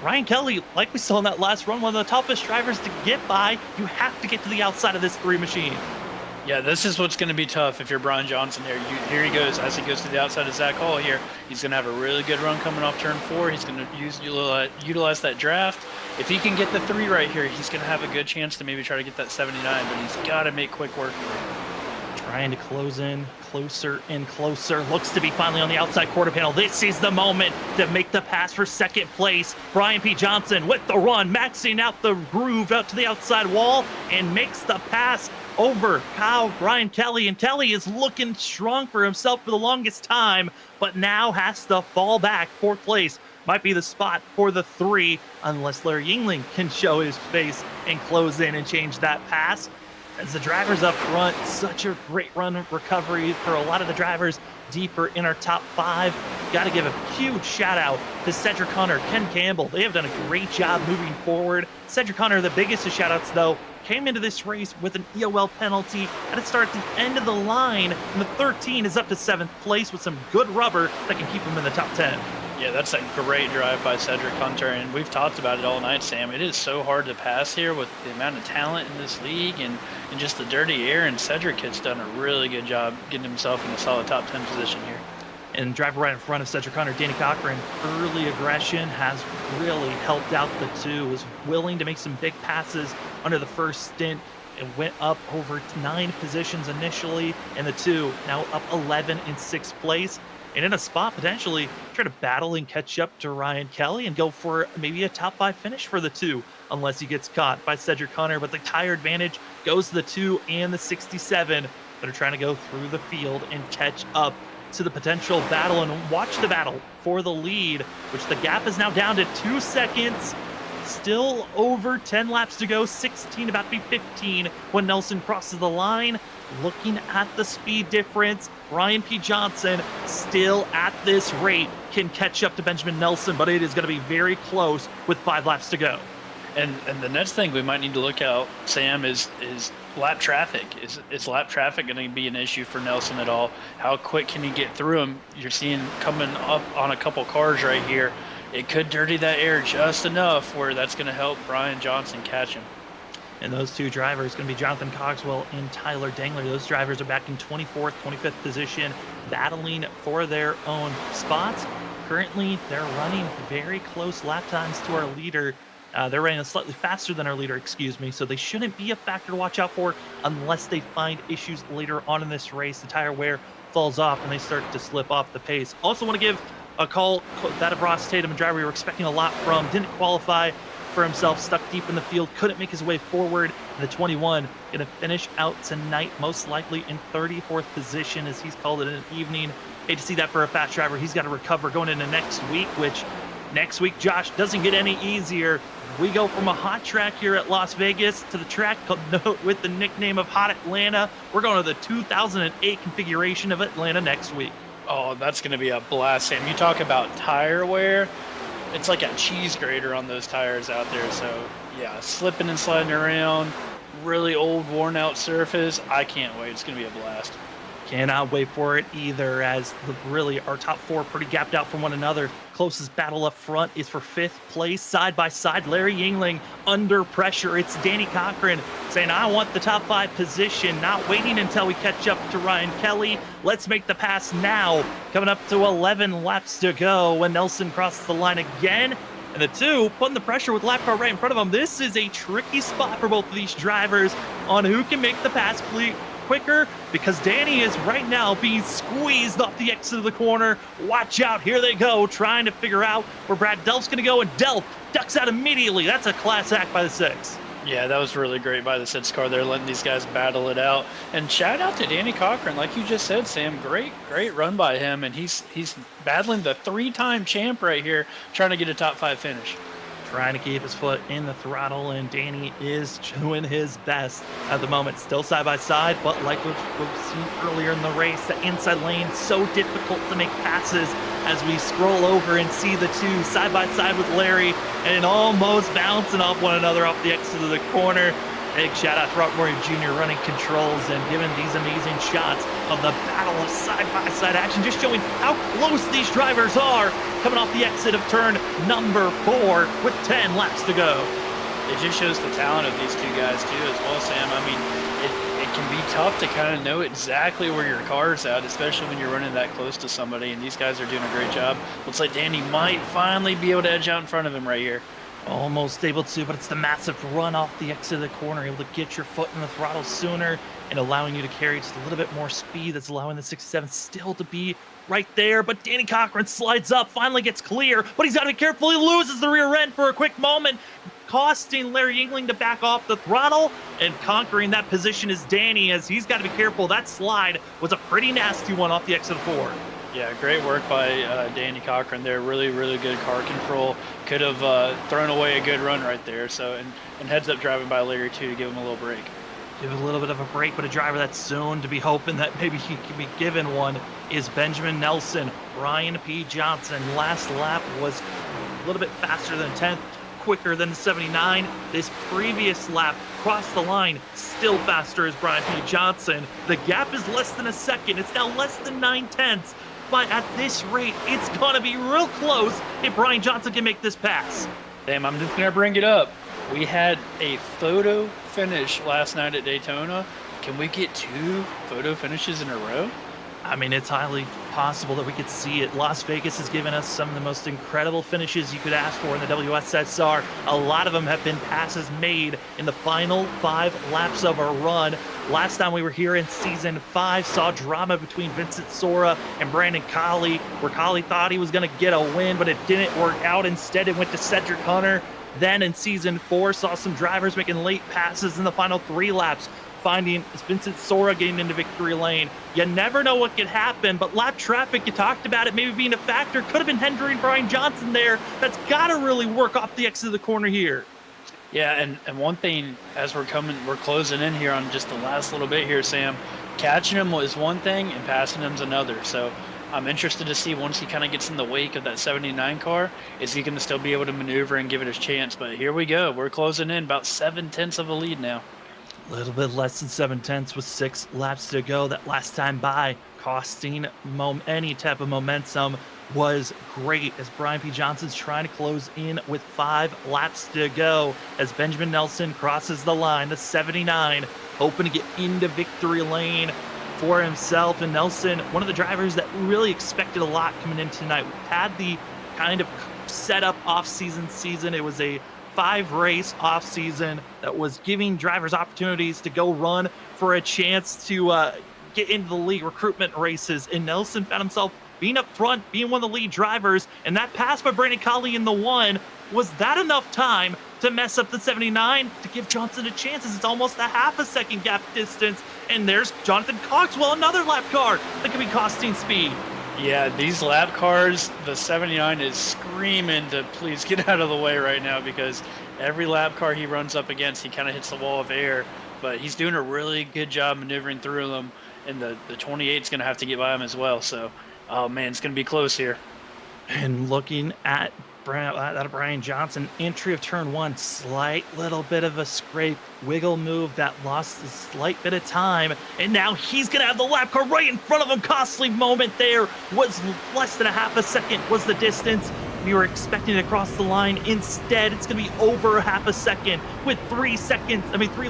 Ryan Kelly, like we saw in that last run, one of the toughest drivers to get by. You have to get to the outside of this 3 machine. Yeah, this is what's going to be tough if you're Brian Johnson here. Here he goes. As he goes to the outside of Zach Hall here, he's going to have a really good run coming off turn 4. He's going to utilize that draft. If he can get the 3 right here, he's going to have a good chance to maybe try to get that 79, but he's got to make quick work of it. Trying to close in closer and closer. Looks to be finally on the outside quarter panel. This is the moment to make the pass for 2nd place. Brian P. Johnson with the run, maxing out the groove out to the outside wall, and makes the pass over Ryan Kelly. And Kelly is looking strong for himself for the longest time, but now has to fall back. 4th place might be the spot for the 3, unless Larry Yingling can show his face and close in and change that pass. As the drivers up front, such a great run of recovery for a lot of the drivers deeper in our top 5. Got to give a huge shout out to Cedric Hunter, Ken Campbell. They have done a great job moving forward. Cedric Hunter, the biggest of shout outs though, came into this race with an EOL penalty. Had to start at the end of the line, and the 13 is up to 7th place with some good rubber that can keep him in the top 10. Yeah, that's a great drive by Cedric Hunter, and we've talked about it all night, Sam. It is so hard to pass here with the amount of talent in this league and just the dirty air, and Cedric has done a really good job getting himself in a solid top 10 position here. And driver right in front of Cedric Hunter, Danny Cochran, early aggression has really helped out the 2, was willing to make some big passes under the first stint. It went up over 9 positions initially, and the 2 now up 11 in 6th place. And in a spot, potentially, try to battle and catch up to Ryan Kelly and go for maybe a top 5 finish for the 2, unless he gets caught by Cedric Hunter. But the tire advantage goes to the 2 and the 67 that are trying to go through the field and catch up to the potential battle and watch the battle for the lead, which the gap is now down to 2 seconds. Still over 10 laps to go, 16 about to be 15 when Nelson crosses the line. Looking at the speed difference, Brian P. Johnson still at this rate can catch up to Benjamin Nelson, but it is going to be very close with 5 laps to go. And the next thing we might need to look out, Sam, is lap traffic. Is lap traffic going to be an issue for Nelson at all? How quick can he get through him? You're seeing coming up on a couple cars right here. It could dirty that air just enough where that's going to help Brian Johnson catch him. And those 2 drivers going to be Jonathan Cogswell and Tyler Dangler. Those drivers are back in 24th, 25th position, battling for their own spots. Currently, they're running very close lap times to our leader. They're running slightly faster than our leader, so they shouldn't be a factor to watch out for unless they find issues later on in this race. The tire wear falls off and they start to slip off the pace. Also want to give a call that of Ross Tatum, a driver we were expecting a lot from, didn't qualify for himself, stuck deep in the field, couldn't make his way forward. And the 21 going to finish out tonight, most likely in 34th position, as he's called it an evening. Hate to see that for a fast driver. He's got to recover going into next week, which next week, Josh, doesn't get any easier. We go from a hot track here at Las Vegas to the track with the nickname of Hot Atlanta. We're going to the 2008 configuration of Atlanta next week. Oh, that's going to be a blast, Sam. You talk about tire wear. It's like a cheese grater on those tires out there. So, yeah, slipping and sliding around, really old, worn-out surface. I can't wait. It's going to be a blast. Cannot wait for it either, as really our top four pretty gapped out from one another. Closest battle up front is for 5th place, side by side. Larry Yingling under pressure. It's Danny Cochran saying, I want the top 5 position, not waiting until we catch up to Ryan Kelly. Let's make the pass now. Coming up to 11 laps to go when Nelson crosses the line again. And the 2 putting the pressure with lap car right in front of them. This is a tricky spot for both of these drivers on who can make the pass quicker, because Danny is right now being squeezed off the exit of the corner. Watch out, here they go, trying to figure out where Brad Delph's going to go, and Delph ducks out immediately. That's a class act by the 6. Yeah, that was really great by the 6 car there, letting these guys battle it out. And shout out to Danny Cochran, like you just said, Sam. Great run by him, and he's battling the 3-time champ right here, trying to get a top 5 finish. Trying to keep his foot in the throttle, and Danny is doing his best at the moment. Still side by side, but like we've seen earlier in the race, the inside lane so difficult to make passes as we scroll over and see the 2 side by side with Larry and almost bouncing off one another off the exit of the corner. Big shout out to Rockmore Jr. running controls and giving these amazing shots of the battle of side-by-side action, just showing how close these drivers are coming off the exit of turn number 4 with 10 laps to go. It just shows the talent of these 2 guys too as well, Sam. I mean, it can be tough to kind of know exactly where your car's at, especially when you're running that close to somebody, and these guys are doing a great job. Looks like Danny might finally be able to edge out in front of him right here. Almost able to, but it's the massive run off the exit of the corner, able to get your foot in the throttle sooner and allowing you to carry just a little bit more speed. That's allowing the 67 still to be right there, but Danny Cochran slides up, finally gets clear, but he's got to be careful. He loses the rear end for a quick moment, costing Larry Yingling to back off the throttle, and conquering that position is Danny, as he's got to be careful. That slide was a pretty nasty one off the exit of 4. Yeah, great work by Danny Cochran there. Really, really good car control. Could have thrown away a good run right there. So, and heads up driving by Larry too to give him a little break. Give a little bit of a break, but a driver that's soon to be hoping that maybe he can be given one is Benjamin Nelson. Ryan P. Johnson, last lap was a little bit faster than 10th, quicker than the 79. This previous lap crossed the line, still faster as Brian P. Johnson. The gap is less than a second. It's now less than 9/10. But at this rate, it's going to be real close if Brian Johnson can make this pass. Damn, I'm just going to bring it up. We had a photo finish last night at Daytona. Can we get 2 photo finishes in a row? I mean, it's highly possible that we could see it. Las Vegas has given us some of the most incredible finishes you could ask for in the WSSR. A lot of them have been passes made in the final 5 laps of a run. Last time we were here in season 5, saw drama between Vincent Sora and Brandon Colley, where Colley thought he was going to get a win, but it didn't work out. Instead, it went to Cedric Hunter. Then in season 4, saw some drivers making late passes in the final 3 laps, finding Vincent Sora getting into victory lane. You never know what could happen, but lap traffic, you talked about it maybe being a factor, could have been hindering Brian Johnson there. That's got to really work off the exit of the corner here. Yeah, and one thing, as we're closing in here on just the last little bit here, Sam, catching him was one thing and passing him's another. So I'm interested to see, once he kind of gets in the wake of that 79 car, is he going to still be able to maneuver and give it his chance? But here we go. We're closing in about 7/10 of a lead now. A little bit less than 7/10 with 6 laps to go. That last time by, costing any type of momentum, was great as Brian P. Johnson's trying to close in with 5 laps to go as Benjamin Nelson crosses the line, the 79, hoping to get into victory lane for himself. And Nelson, one of the drivers that really expected a lot coming in tonight. We had the kind of set up off-season season. It was a 5-race off-season that was giving drivers opportunities to go run for a chance to get into the league recruitment races. And Nelson found himself being up front, being one of the lead drivers, and that pass by Brandon Colley in the 1, was that enough time to mess up the 79 to give Johnson a chance, as it's almost a half a second gap distance. And there's Jonathan Coxwell, another lap car that could be costing speed. Yeah, these lap cars, the 79 is screaming to please get out of the way right now, because every lap car he runs up against, he kind of hits the wall of air. But he's doing a really good job maneuvering through them, and the 28 is going to have to get by him as well. So, oh man, it's going to be close here. And looking at Brian Johnson, entry of turn one, slight little bit of a scrape, wiggle move that lost a slight bit of time. And now he's going to have the lap car right in front of him. Costly moment there. Was less than a half a second was the distance we were expecting to cross the line. Instead, it's going to be over a half a second with 3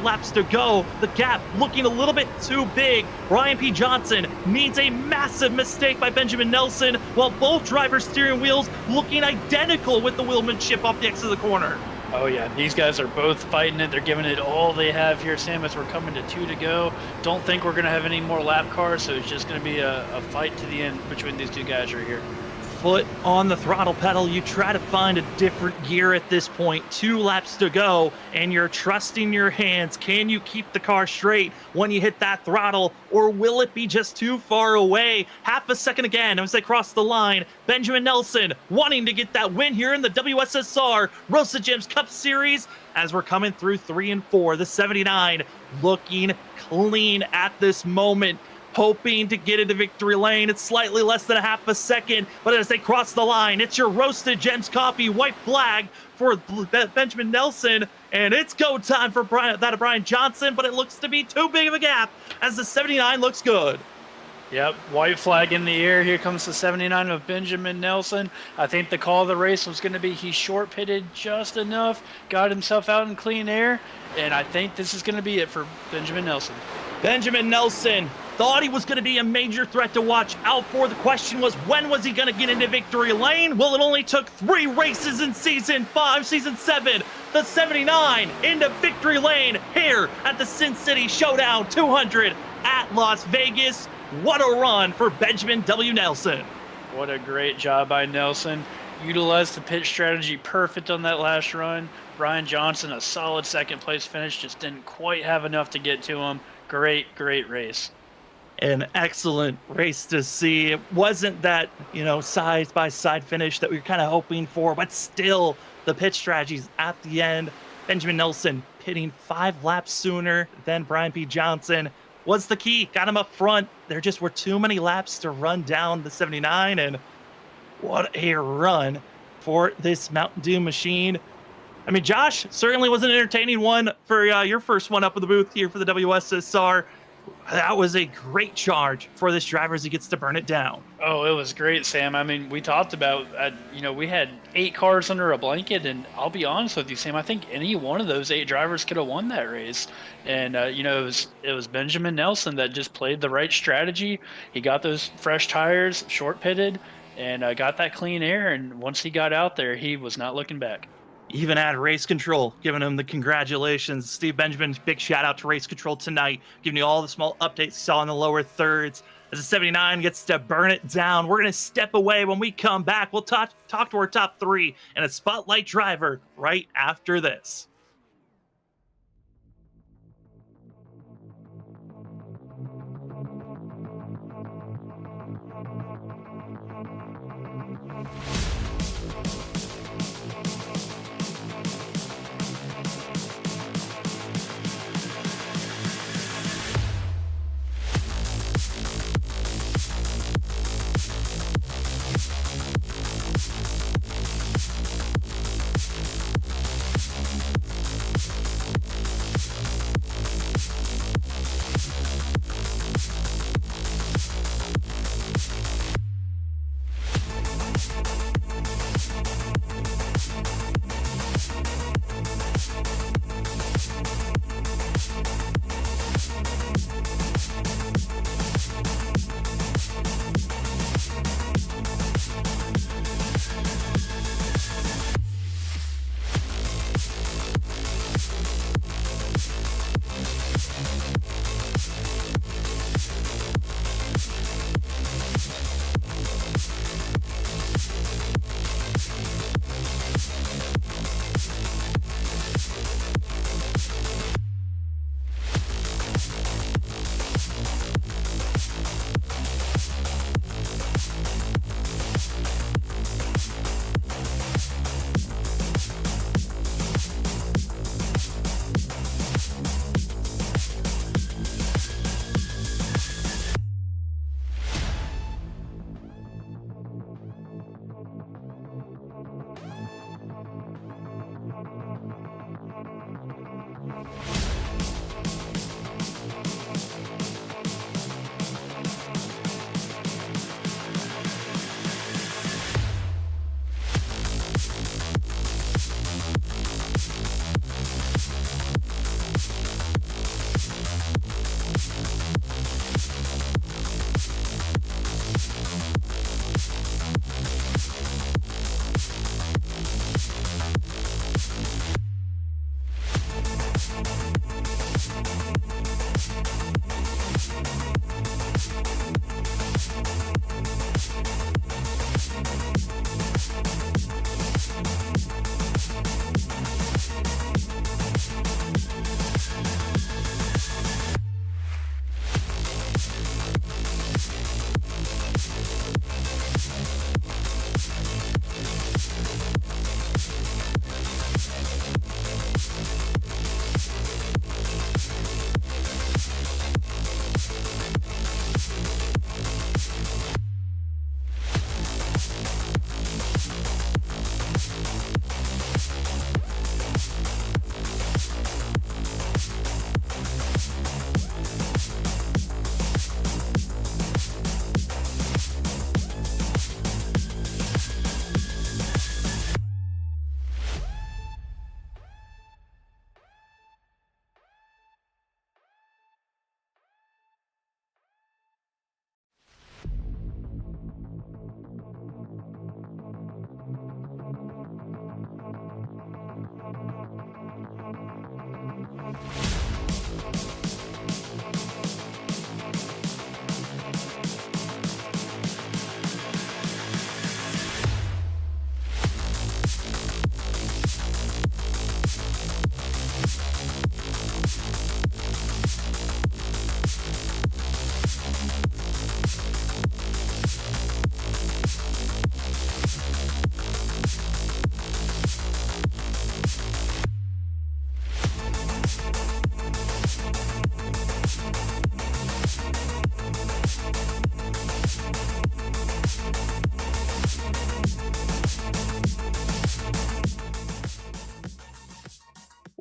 laps to go. The gap looking a little bit too big. Brian P. Johnson needs a massive mistake by Benjamin Nelson, while both drivers' steering wheels looking identical with the wheelmanship off the exit of the corner. Oh yeah, these guys are both fighting it. They're giving it all they have here, Sam, as we're coming to 2 to go. Don't think we're going to have any more lap cars, so it's just going to be a fight to the end between these two guys right here. Foot on the throttle pedal, you try to find a different gear at this point. 2 laps to go, and you're trusting your hands. Can you keep the car straight when you hit that throttle, or will it be just too far away? Half a second again as they cross the line. Benjamin Nelson wanting to get that win here in the WSSR Rosa Gems Cup Series. As we're coming through 3 and 4, the 79 looking clean at this moment, hoping to get into victory lane. It's slightly less than a half a second, but as they cross the line, it's your Roasted Gems Coffee white flag for Benjamin Nelson, and it's go time for Brian Johnson, but it looks to be too big of a gap as the 79 looks good. Yep, white flag in the air. Here comes the 79 of Benjamin Nelson. I think the call of the race was going to be he short pitted just enough, got himself out in clean air, and I think this is going to be it for Benjamin Nelson. Benjamin Nelson thought he was going to be a major threat to watch out for. The question was, when was he going to get into victory lane? Well, it only took 3 races in season 7. The 79 into victory lane here at the Sin City ShowDown 200 at Las Vegas. What a run for Benjamin W. Nelson. What a great job by Nelson. Utilized the pit strategy perfect on that last run. Brian Johnson, a solid second place finish, just didn't quite have enough to get to him. Great race. An excellent race to see. It wasn't that, side by side finish that we were kind of hoping for, but still the pit strategies at the end. Benjamin Nelson pitting 5 laps sooner than Brian P. Johnson was the key. Got him up front. There just were too many laps to run down the 79, and what a run for this Mountain Dew machine. I mean, Josh, certainly was an entertaining one for your first one up in the booth here for the WSSR. That was a great charge for this driver as he gets to burn it down. Oh, it was great, Sam. I mean, we talked about, we had 8 cars under a blanket, and I'll be honest with you, Sam, I think any one of those 8 drivers could have won that race. And, it was Benjamin Nelson that just played the right strategy. He got those fresh tires, short pitted, and got that clean air. And once he got out there, he was not looking back. Even at Race Control, giving him the congratulations. Steve Benjamin, big shout out to Race Control tonight, giving you all the small updates you saw in the lower thirds. As the 79 gets to burn it down, we're going to step away. When we come back, we'll talk to our top 3 and a spotlight driver right after this.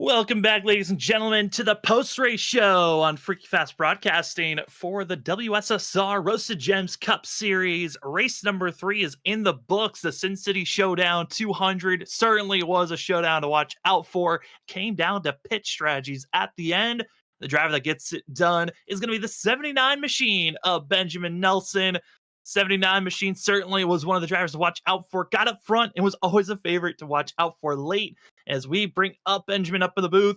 Welcome back, ladies and gentlemen, to the post race show on Freaky Fast Broadcasting for the WSSR Roasted Gems Cup Series. Race number 3 is in the books. The Sin City Showdown 200 certainly was a showdown to watch out for. Came down to pit strategies at the end. The driver that gets it done is going to be the 79 machine of Benjamin Nelson. 79 machine certainly was one of the drivers to watch out for. Got up front and was always a favorite to watch out for late. As we bring up Benjamin up in the booth,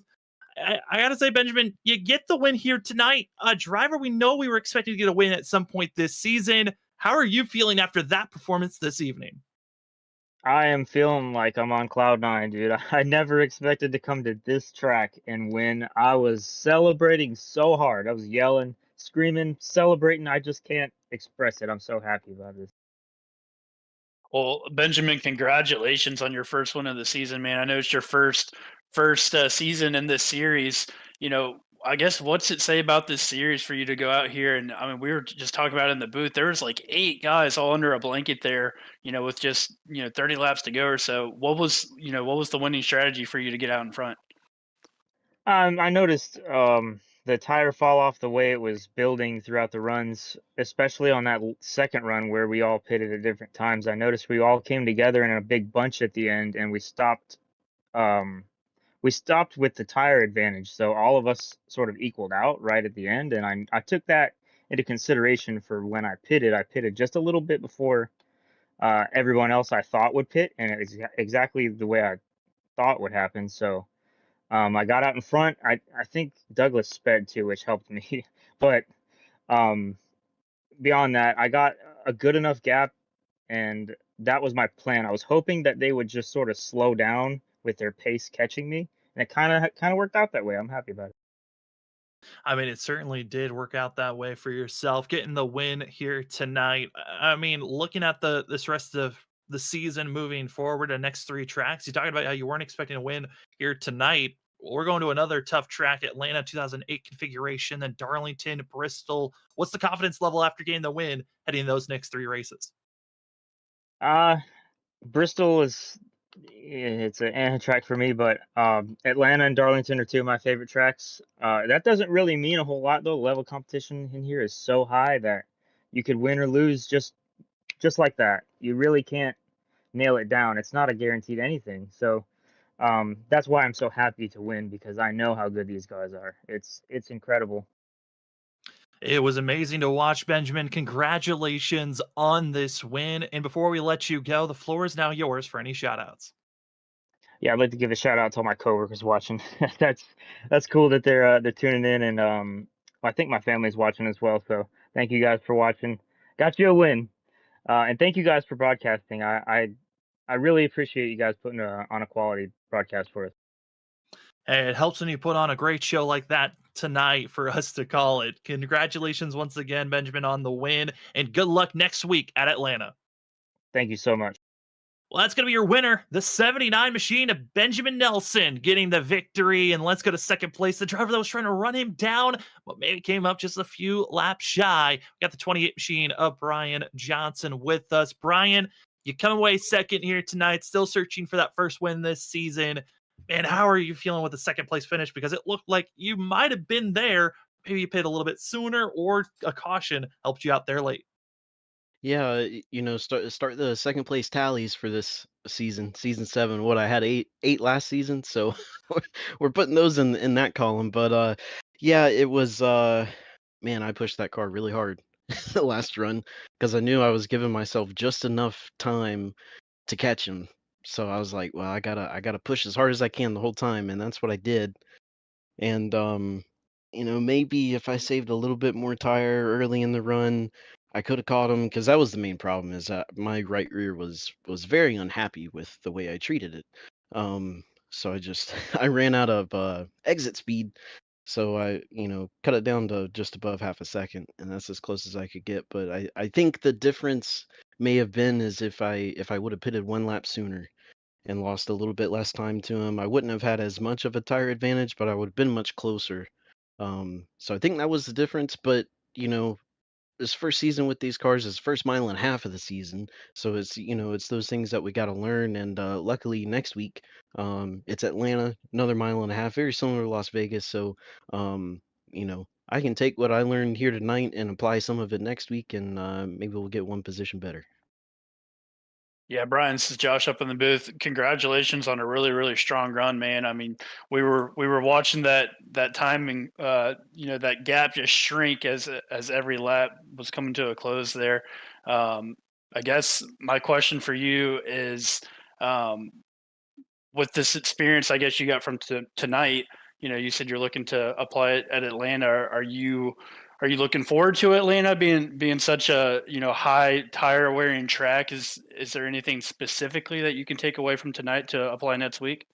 I gotta say, Benjamin, you get the win here tonight. A driver we know we were expecting to get a win at some point this season. How are you feeling after that performance this evening? I am feeling like I'm on cloud nine, dude. I never expected to come to this track and win. I was celebrating so hard. I was yelling, screaming, celebrating. I just can't express it. I'm so happy about this. Well, Benjamin, congratulations on your first win of the season, man. I know it's your first season in this series. I guess what's it say about this series for you to go out here and I mean, we were just talking about it in the booth. There was like 8 guys all under a blanket there, with just 30 laps to go or so. What was the winning strategy for you to get out in front? I noticed the tire fall off the way it was building throughout the runs, especially on that second run where we all pitted at different times. I noticed we all came together in a big bunch at the end, and Um, we stopped with the tire advantage, so all of us sort of equaled out right at the end, and I took that into consideration for when I pitted. I pitted just a little bit before everyone else I thought would pit, and it was exactly the way I thought would happen. So I got out in front. I think Douglas sped too, which helped me. But um, beyond that, I got a good enough gap, and that was my plan. I was hoping that they would just sort of slow down with their pace catching me, and it kind of worked out that way. I'm happy about it. I mean, it certainly did work out that way for yourself, getting the win here tonight. I mean, looking at this rest of the season moving forward, the next 3 tracks, you talked about how you weren't expecting a win here tonight. We're going to another tough track, Atlanta 2008 configuration, then Darlington, Bristol. What's the confidence level after getting the win heading in those next 3 races? Uh Bristol is it's an track for me, but Atlanta and Darlington are two of my favorite tracks. That doesn't really mean a whole lot though. Level competition in here is so high that you could win or lose just like that. You really can't nail it down. It's not a guaranteed anything. So that's why I'm so happy to win because I know how good these guys are. It's incredible. It was amazing to watch, Benjamin. Congratulations on this win. And before we let you go, the floor is now yours for any shout outs. Yeah, I'd like to give a shout out to all my coworkers watching. that's that's cool that they're tuning in, and I think my family's watching as well. So thank you guys for watching. Got you a win, and thank you guys for broadcasting. I really appreciate you guys putting on a quality broadcast for us. Hey, it helps when you put on a great show like that tonight for us to call it. Congratulations once again, Benjamin, on the win, and good luck next week at Atlanta. Thank you so much. Well, that's going to be your winner, the 79 machine of Benjamin Nelson, getting the victory. And let's go to second place. The driver that was trying to run him down, but maybe came up just a few laps shy. We got the 28 machine of Brian Johnson with us. Brian, you come away second here tonight, still searching for that first win this season. Man, how are you feeling with the second place finish? Because it looked like you might have been there. Maybe you paid a little bit sooner, or a caution helped you out there late. Yeah, start the second place tallies for this season 7. What I had eight last season, so we're putting those in that column. But yeah, it was man, I pushed that car really hard the last run because I knew I was giving myself just enough time to catch him. So I was like, well, I gotta push as hard as I can the whole time, and that's what I did. And maybe if I saved a little bit more tire early in the run, I could have caught him because that was the main problem. Is that my right rear was very unhappy with the way I treated it. So I just I ran out of exit speed, so I cut it down to just above half a second, and that's as close as I could get. But I think the difference may have been is if I would have pitted 1 lap sooner and lost a little bit less time to him. I wouldn't have had as much of a tire advantage, but I would have been much closer. So I think that was the difference. But you know, his first season with these cars, his first mile and a half of the season. So it's those things that we got to learn. And luckily next week, it's Atlanta, another mile and a half, very similar to Las Vegas. So I can take what I learned here tonight and apply some of it next week, and maybe we'll get one position better. Yeah, Brian, this is Josh up in the booth. Congratulations on a really, really strong run, man. I mean, we were watching that timing, that gap just shrink as every lap was coming to a close there. I guess my question for you is, um, with this experience, I guess you got from tonight. You said you're looking to apply it at Atlanta. Are you looking forward to Atlanta being such a high tire wearing track? Is there anything specifically that you can take away from tonight to apply next week?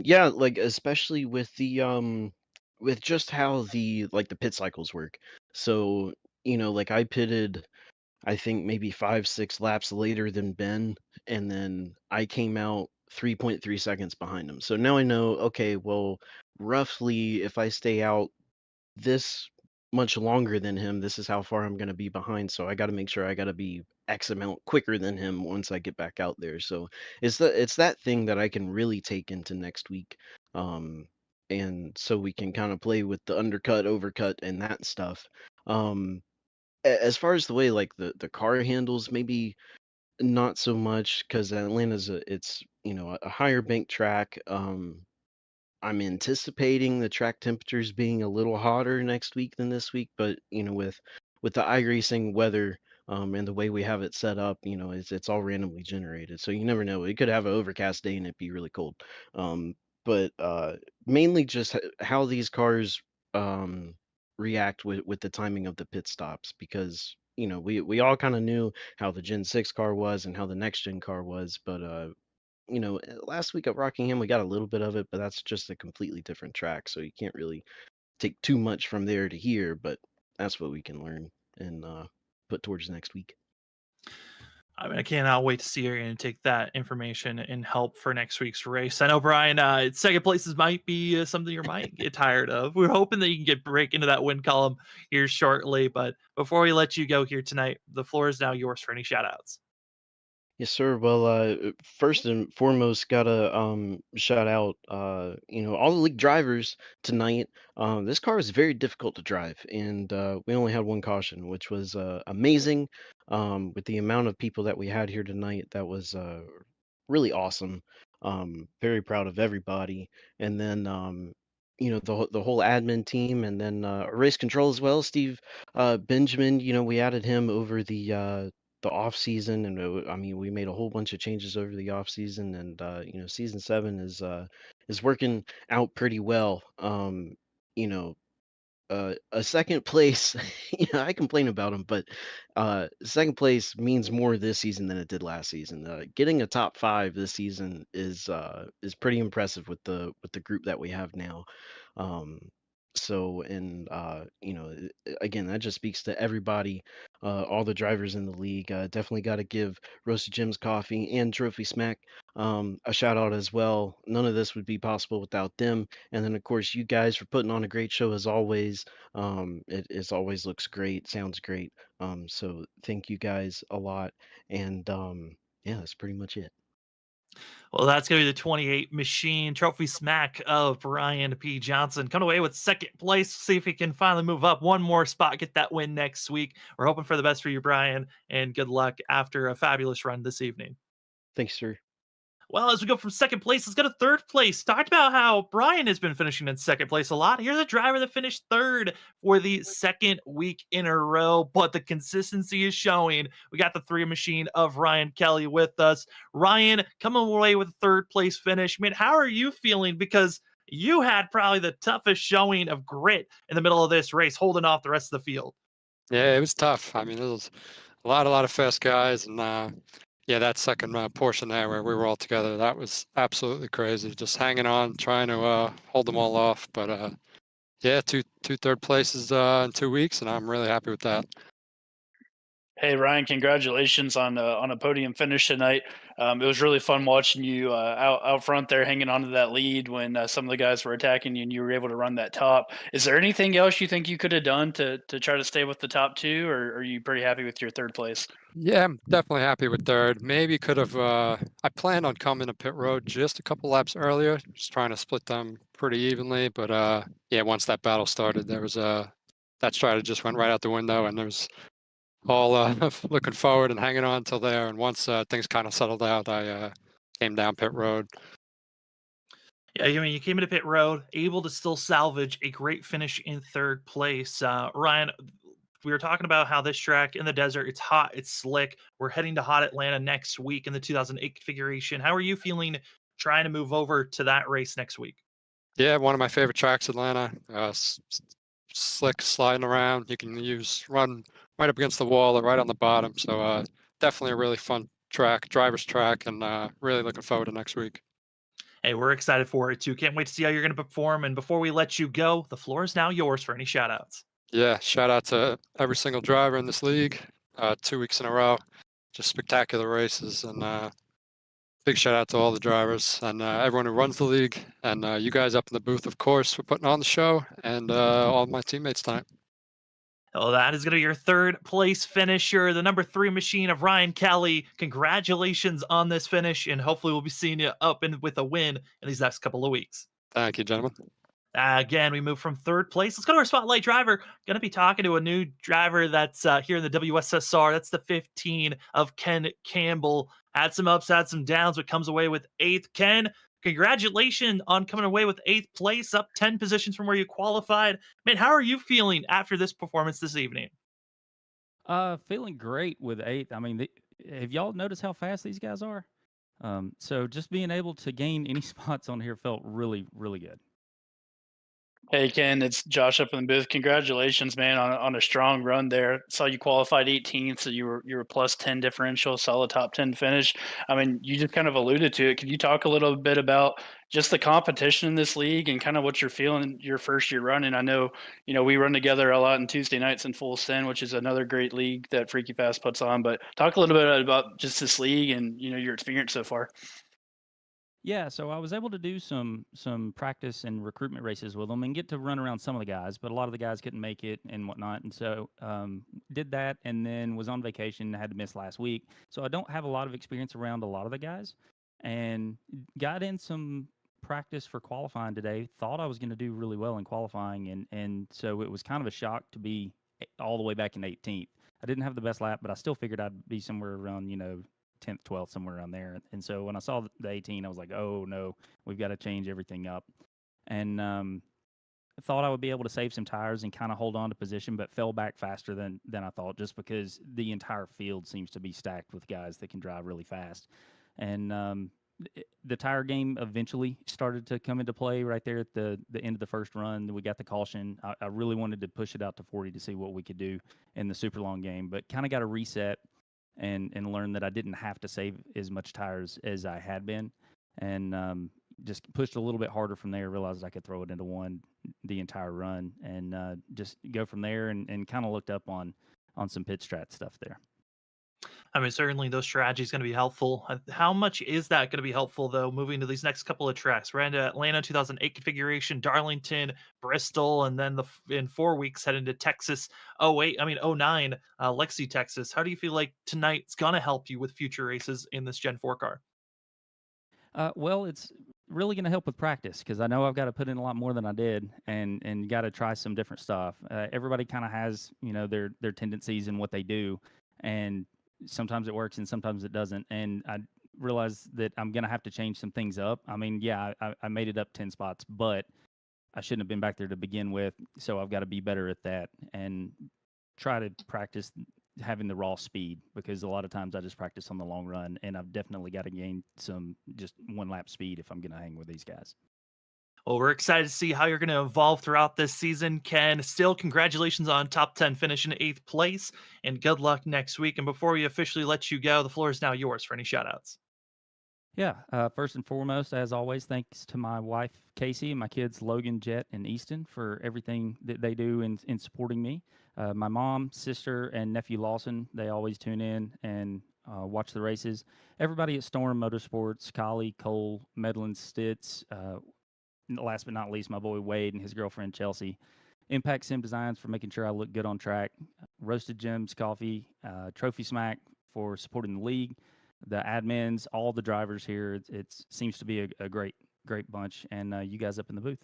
Yeah, like especially with the with just how the pit cycles work. So, like I pitted I think maybe 5, 6 laps later than Ben, and then I came out 3.3 seconds behind him. So now I know, okay, well, roughly if I stay out this much longer than him, this is how far I'm going to be behind. So I got to make sure I got to be X amount quicker than him once I get back out there. So it's that thing that I can really take into next week. Um, and so we can kind of play with the undercut, overcut, and that stuff. As far as the way like the car handles, maybe not so much because it's a higher bank track. I'm anticipating the track temperatures being a little hotter next week than this week, but with the iRacing weather and the way we have it set up, it's all randomly generated, so you never know. We could have an overcast day and it'd be really cold. But mainly just how these cars um, react with the timing of the pit stops, because we all kind of knew how the Gen 6 car was and how the next gen car was, but last week at Rockingham, we got a little bit of it, but that's just a completely different track. So you can't really take too much from there to here, but that's what we can learn and put towards next week. I mean, I cannot wait to see you and take that information and help for next week's race. I know, Brian, second places might be something you might get tired of. We're hoping that you can break into that win column here shortly. But before we let you go here tonight, the floor is now yours for any shout outs. Yes, sir. Well, first and foremost, gotta shout out all the league drivers tonight. This car is very difficult to drive, and we only had one caution, which was amazing. With the amount of people that we had here tonight, that was really awesome. Very proud of everybody, and then the whole admin team, and then race control as well. Steve Benjamin, we added him over the off season, and I mean we made a whole bunch of changes over the off season, and season 7 is working out pretty well. You know a second place, I complain about him, but second place means more this season than it did last season. Getting a top 5 this season is pretty impressive with the group that we have now. Um, so, and again, that just speaks to everybody, all the drivers in the league. Definitely got to give Roasted Gems Coffee and Trophy Smack a shout out as well. None of this would be possible without them. And then, of course, you guys for putting on a great show as always. It always looks great, sounds great. So thank you guys a lot. And yeah, that's pretty much it. Well, that's going to be the 28 machine trophy smack of Brian P. Johnson. Come away with second place. See if he can finally move up one more spot, get that win next week. We're hoping for the best for you, Brian, and good luck after a fabulous run this evening. Thanks, sir. Well, as we go from second place, let's go to third place. Talked about how Brian has been finishing in second place a lot. Here's a driver that finished third for the second week in a row, but the consistency is showing. We got the 3 machine of Ryan Kelly with us. Ryan, coming away with a third place finish. Man, how are you feeling? Because you had probably the toughest showing of grit in the middle of this race, holding off the rest of the field. Yeah, it was tough. I mean, it was a lot of fast guys, and yeah, that second portion there where we were all together, that was absolutely crazy. Just hanging on, trying to hold them all off. But yeah, two third places in 2 weeks, and I'm really happy with that. Hey Ryan, congratulations on a podium finish tonight. It was really fun watching you out front there, hanging on to that lead when some of the guys were attacking you, and you were able to run that top. Is there anything else you think you could have done to try to stay with the top two, or are you pretty happy with your third place? Yeah, I'm definitely happy with third. Maybe could have. I planned on coming to pit road just a couple laps earlier, just trying to split them pretty evenly. But yeah, once that battle started, there was that strategy just went right out the window, and there was all looking forward and hanging on till there. And once things kind of settled out, I came down pit road. Yeah, I mean, you came into pit road, able to still salvage a great finish in third place. Ryan, we were talking about how this track in the desert, it's hot, it's slick. We're heading to hot Atlanta next week in the 2008 configuration. How are you feeling trying to move over to that race next week? Yeah, one of my favorite tracks, Atlanta. Slick, sliding around. You can run right up against the wall or right on the bottom. So definitely a really fun track, driver's track, and really looking forward to next week. Hey, we're excited for it too. Can't wait to see how you're going to perform. And before we let you go, the floor is now yours for any shout outs. Yeah, shout out to every single driver in this league. 2 weeks in a row, just spectacular races, and big shout out to all the drivers and everyone who runs the league, and you guys up in the booth, of course, for putting on the show, and all my teammates tonight. Oh, that is going to be your third place finisher, the number 3 machine of Ryan Kelly. Congratulations on this finish, and hopefully we'll be seeing you up and with a win in these next couple of weeks. Thank you, gentlemen. Again, we move from third place. Let's go to our spotlight driver. Going to be talking to a new driver that's here in the WSSR. That's the 15 of Ken Campbell. Had some ups, had some downs, but comes away with 8th. Ken, congratulations on coming away with 8th place, up 10 positions from where you qualified. Man, how are you feeling after this performance this evening? Feeling great with 8th. I mean, have y'all noticed how fast these guys are? So just being able to gain any spots on here felt really, really good. Hey Ken, it's Josh up in the booth. Congratulations, man, on a strong run there. Saw you qualified 18th, so you were plus 10 differential, solid top 10 finish. I mean, you just kind of alluded to it. Can you talk a little bit about just the competition in this league and kind of what you're feeling your first year running? I know, we run together a lot on Tuesday nights in Full Send, which is another great league that Freaky Fast puts on. But talk a little bit about just this league and your experience so far. Yeah, so I was able to do some practice and recruitment races with them and get to run around some of the guys, but a lot of the guys couldn't make it and whatnot. And so did that, and then was on vacation, had to miss last week. So I don't have a lot of experience around a lot of the guys, and got in some practice for qualifying today. Thought I was going to do really well in qualifying, and so it was kind of a shock to be all the way back in 18th. I didn't have the best lap, but I still figured I'd be somewhere around 10th, 12th, somewhere around there. And so when I saw the 18, I was like, oh no, we've got to change everything up. And thought I would be able to save some tires and kind of hold on to position, but fell back faster than I thought, just because the entire field seems to be stacked with guys that can drive really fast. And the tire game eventually started to come into play right there at the end of the first run. We got the caution. I really wanted to push it out to 40 to see what we could do in the super long game, but kind of got a reset and learned that I didn't have to save as much tires as I had been, and just pushed a little bit harder from there. Realized I could throw it into one the entire run, and just go from there, and kind of looked up on some pit strat stuff there. I mean, certainly those strategies going to be helpful. How much is that going to be helpful, though, moving to these next couple of tracks? We're into Atlanta 2008 configuration, Darlington, Bristol, and then in 4 weeks heading to Texas 09, Lexi, Texas. How do you feel like tonight's going to help you with future races in this Gen 4 car? Well, it's really going to help with practice, because I know I've got to put in a lot more than I did, and got to try some different stuff. Everybody kind of has their tendencies and what they do, and sometimes it works and sometimes it doesn't. And I realize that I'm going to have to change some things up. I mean, yeah, I made it up 10 spots, but I shouldn't have been back there to begin with. So I've got to be better at that and try to practice having the raw speed, because a lot of times I just practice on the long run, and I've definitely got to gain some just one lap speed if I'm going to hang with these guys. Well, we're excited to see how you're going to evolve throughout this season, Ken. Still, congratulations on top 10 finish in 8th place, and good luck next week. And before we officially let you go, the floor is now yours for any shout-outs. Yeah, first and foremost, as always, thanks to my wife, Casey, and my kids, Logan, Jet, and Easton, for everything that they do in supporting me. My mom, sister, and nephew, Lawson, they always tune in and watch the races. Everybody at Storm Motorsports, Collie, Cole, Medlin, Stitz, last but not least, my boy Wade and his girlfriend Chelsea. Impact Sim Designs for making sure I look good on track. Roasted Gems Coffee, Trophy Smack for supporting the league. The admins, all the drivers here. It seems to be a great bunch, and you guys up in the booth.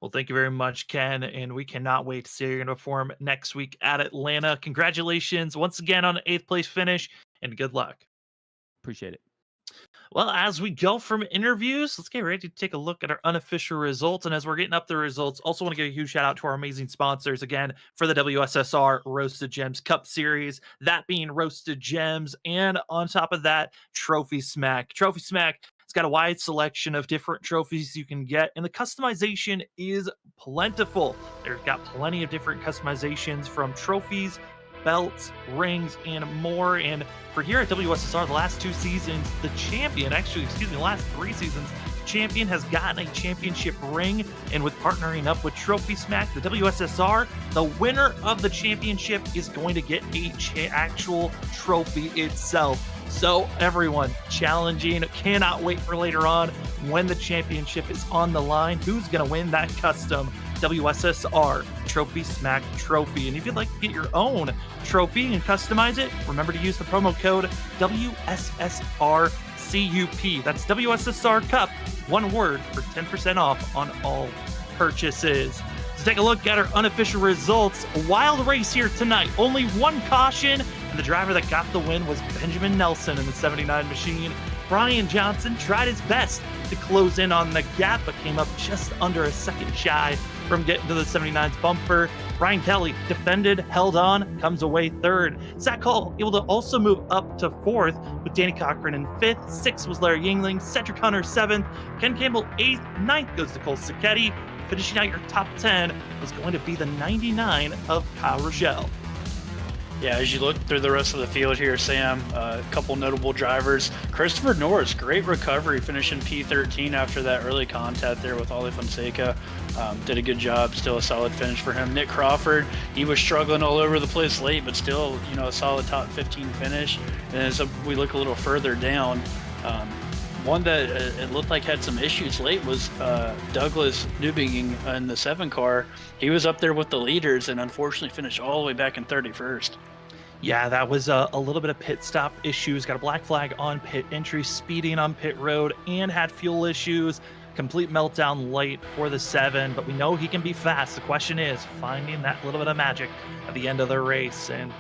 Well, thank you very much, Ken, and we cannot wait to see you going to perform next week at Atlanta. Congratulations once again on an 8th place finish, and good luck. Appreciate it. Well, as we go from interviews, let's get ready to take a look at our unofficial results. And as we're getting up the results, also want to give a huge shout out to our amazing sponsors again for the WSSR Roasted Gems Cup Series, that being Roasted Gems, and on top of that, Trophy Smack. Trophy Smack, it's got a wide selection of different trophies you can get, and the customization is plentiful. They've got plenty of different customizations from trophies, belts, rings, and more. And for here at WSSR, the last 2 seasons, the last 3 seasons, champion has gotten a championship ring. And with partnering up with Trophy Smack, the WSSR, the winner of the championship is going to get a actual trophy itself. So everyone, challenging, cannot wait for later on when the championship is on the line. Who's going to win that custom WSSR Trophy Smack trophy? And if you'd like to get your own trophy and customize it, remember to use the promo code WSSRCUP. That's WSSR Cup, one word, for 10% off on all purchases. Let's take a look at our unofficial results. A wild race here tonight. Only one caution, and the driver that got the win was Benjamin Nelson in the 79 machine. Brian Johnson tried his best to close in on the gap, but came up just under a second shy from getting to the 79's bumper. Brian Kelly defended, held on, comes away third. Zach Hall able to also move up to fourth, with Danny Cochran in fifth. Sixth was Larry Yingling, Cedric Hunter seventh, Ken Campbell eighth, ninth goes to Cole Sacchetti. Finishing out your top 10 was going to be the 99 of Kyle Rogel. Yeah, as you look through the rest of the field here, Sam, a couple notable drivers. Christopher Norris, great recovery, finishing P13 after that early contact there with Ollie Fonseca. Did a good job, still a solid finish for him. Nick Crawford, he was struggling all over the place late, but still, a solid top 15 finish. And as we look a little further down, one that it looked like had some issues late was Douglas Newbing in the 7 car. He was up there with the leaders and unfortunately finished all the way back in 31st. Yeah, that was a little bit of pit stop issues. Got a black flag on pit entry, speeding on pit road, and had fuel issues. Complete meltdown late for the 7, but we know he can be fast. The question is finding that little bit of magic at the end of the race. And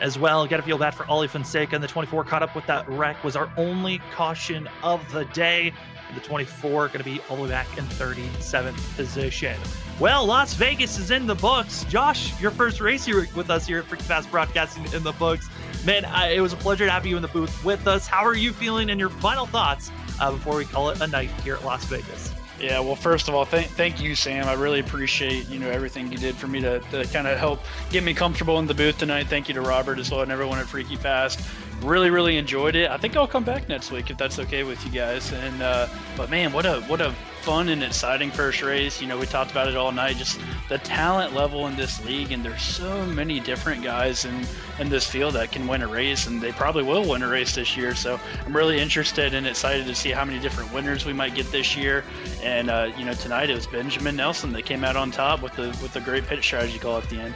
as well, got to feel bad for Ollie Fonseca, and the 24 caught up with that wreck, was our only caution of the day. And the 24 going to be all the way back in 37th position. Well, Las Vegas is in the books. Josh, your first race here with us here at Freaking Fast Broadcasting in the books. Man, it was a pleasure to have you in the booth with us. How are you feeling, and your final thoughts before we call it a night here at Las Vegas? Yeah, well, first of all, thank you, Sam. I really appreciate, everything you did for me to kind of help get me comfortable in the booth tonight. Thank you to Robert as well and everyone at Freaky Fast. Really, really enjoyed it. I think I'll come back next week if that's okay with you guys. And but man, what a fun and exciting first race. We talked about it all night, just the talent level in this league, and there's so many different guys in this field that can win a race, and they probably will win a race this year. So I'm really interested and excited to see how many different winners we might get this year. And tonight it was Benjamin Nelson that came out on top with the great pit strategy call at the end.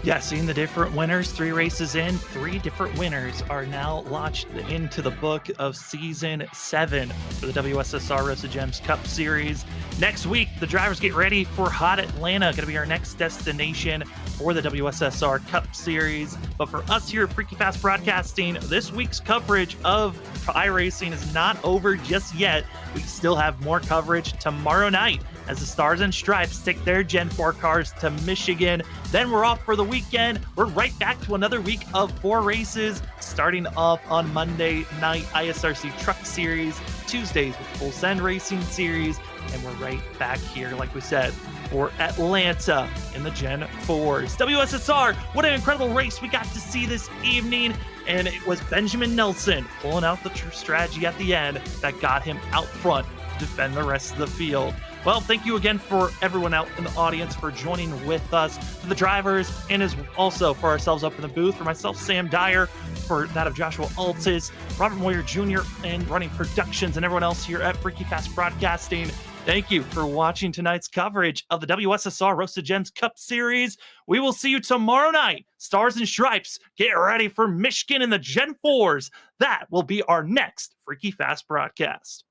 Yeah, seeing the different winners, 3 races in, 3 different winners are now launched into the book of Season 7 for the WSSR Roasted Gems Cup Series. Next week, the drivers get ready for Hot Atlanta, going to be our next destination for the WSSR Cup Series. But for us here at Freaky Fast Broadcasting, this week's coverage of iRacing is not over just yet. We still have more coverage tomorrow night as the Stars and Stripes take their Gen 4 cars to Michigan. Then we're off for the weekend. We're right back to another week of 4 races, starting off on Monday night, ISRC Truck Series, Tuesdays with Full Send Racing Series, and we're right back here, like we said, for Atlanta in the Gen 4s. WSSR, what an incredible race we got to see this evening, and it was Benjamin Nelson pulling out the strategy at the end that got him out front to defend the rest of the field. Well, thank you again for everyone out in the audience for joining with us, for the drivers, and as also for ourselves up in the booth, for myself, Sam Dyer, for that of Joshua Altis, Robert Moyer Jr., and running productions, and everyone else here at Freaky Fast Broadcasting. Thank you for watching tonight's coverage of the WSSR Roasted Gems Cup Series. We will see you tomorrow night. Stars and Stripes, get ready for Michigan and the Gen 4s. That will be our next Freaky Fast broadcast.